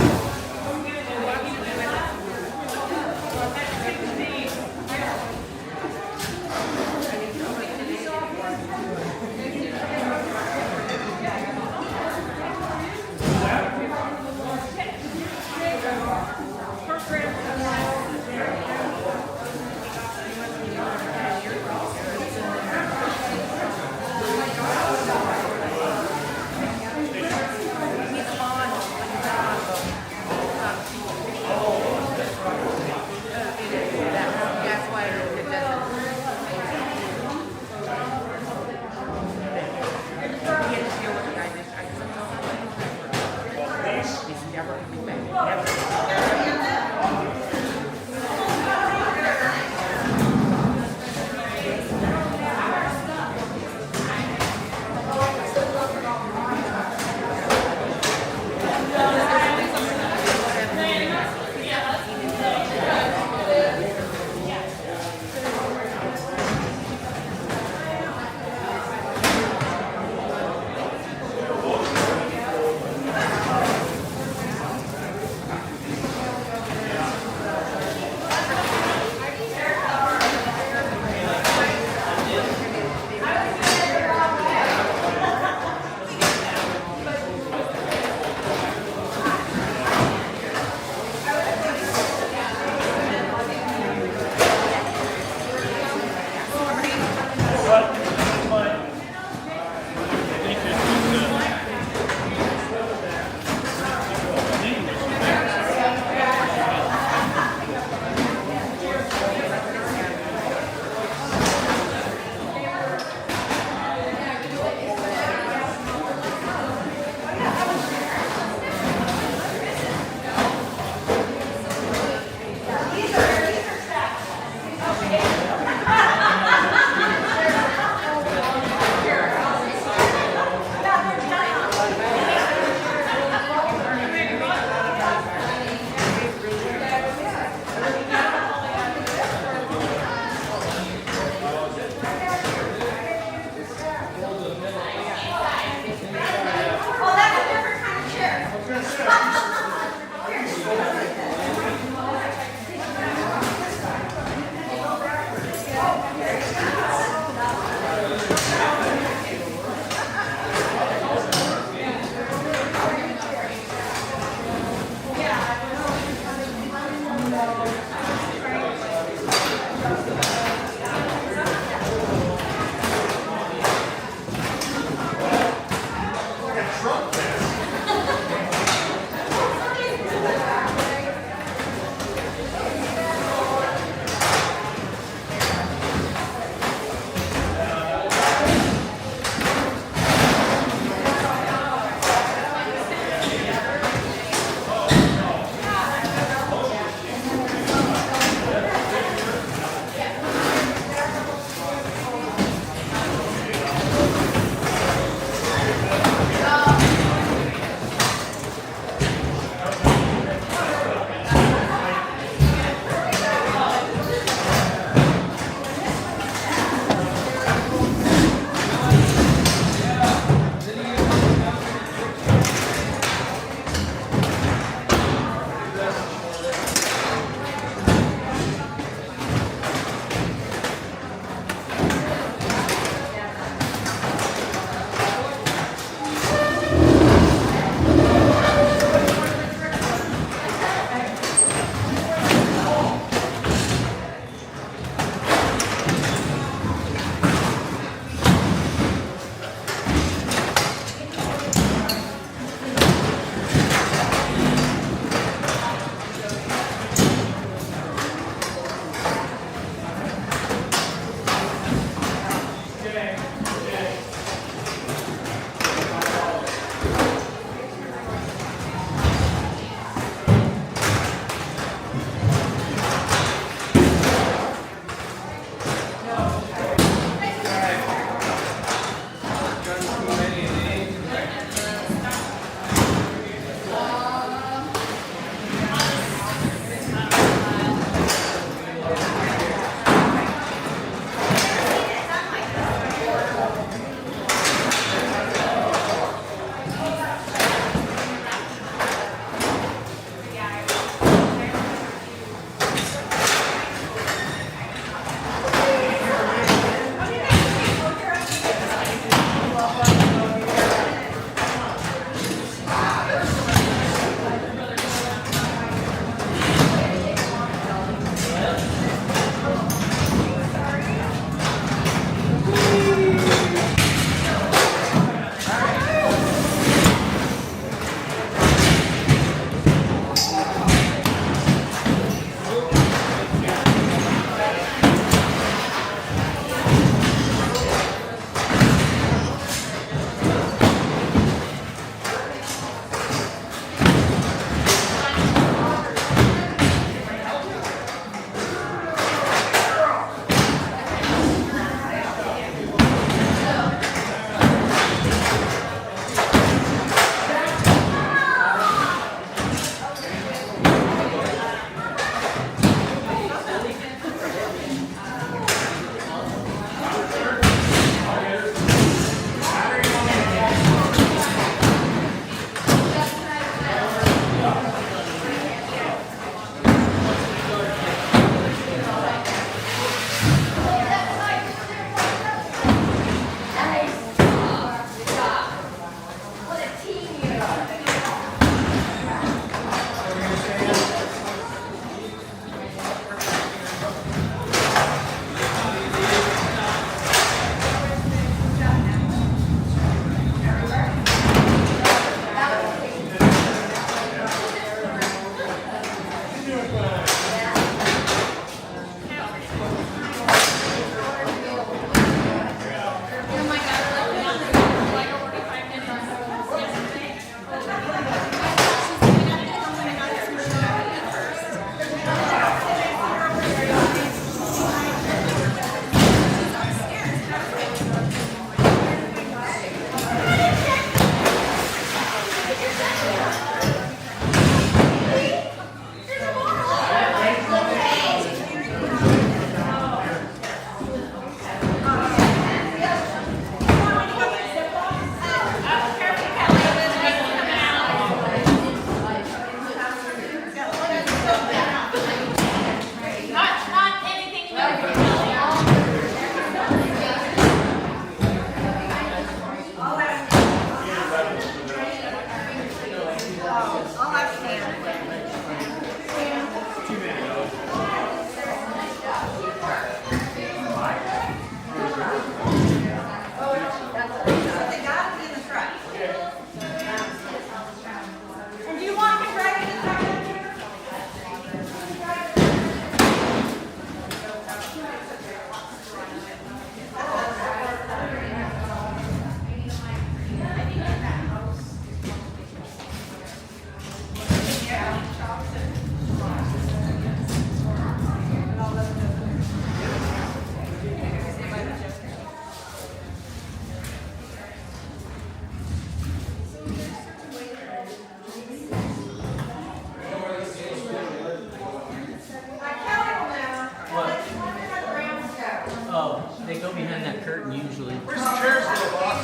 the curtain usually. Where's the chairs go, boss?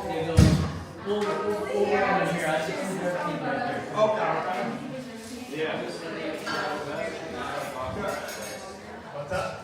There you go. We'll run in here. I just see their team right there. Yeah. What's up?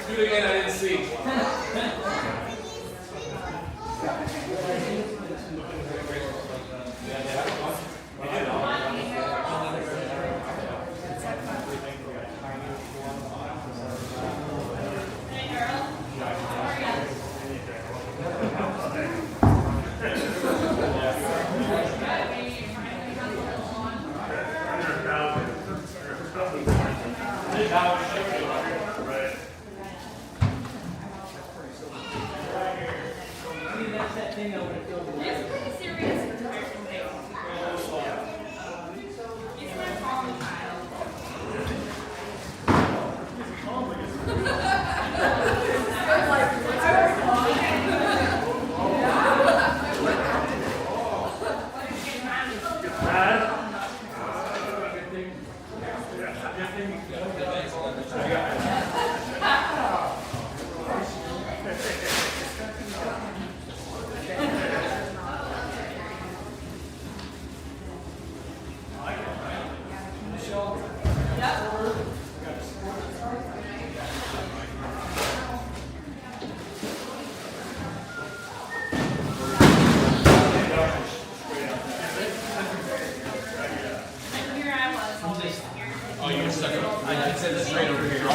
Do it again, I didn't see. Here I was. Oh, you were stuck. I said this right over here.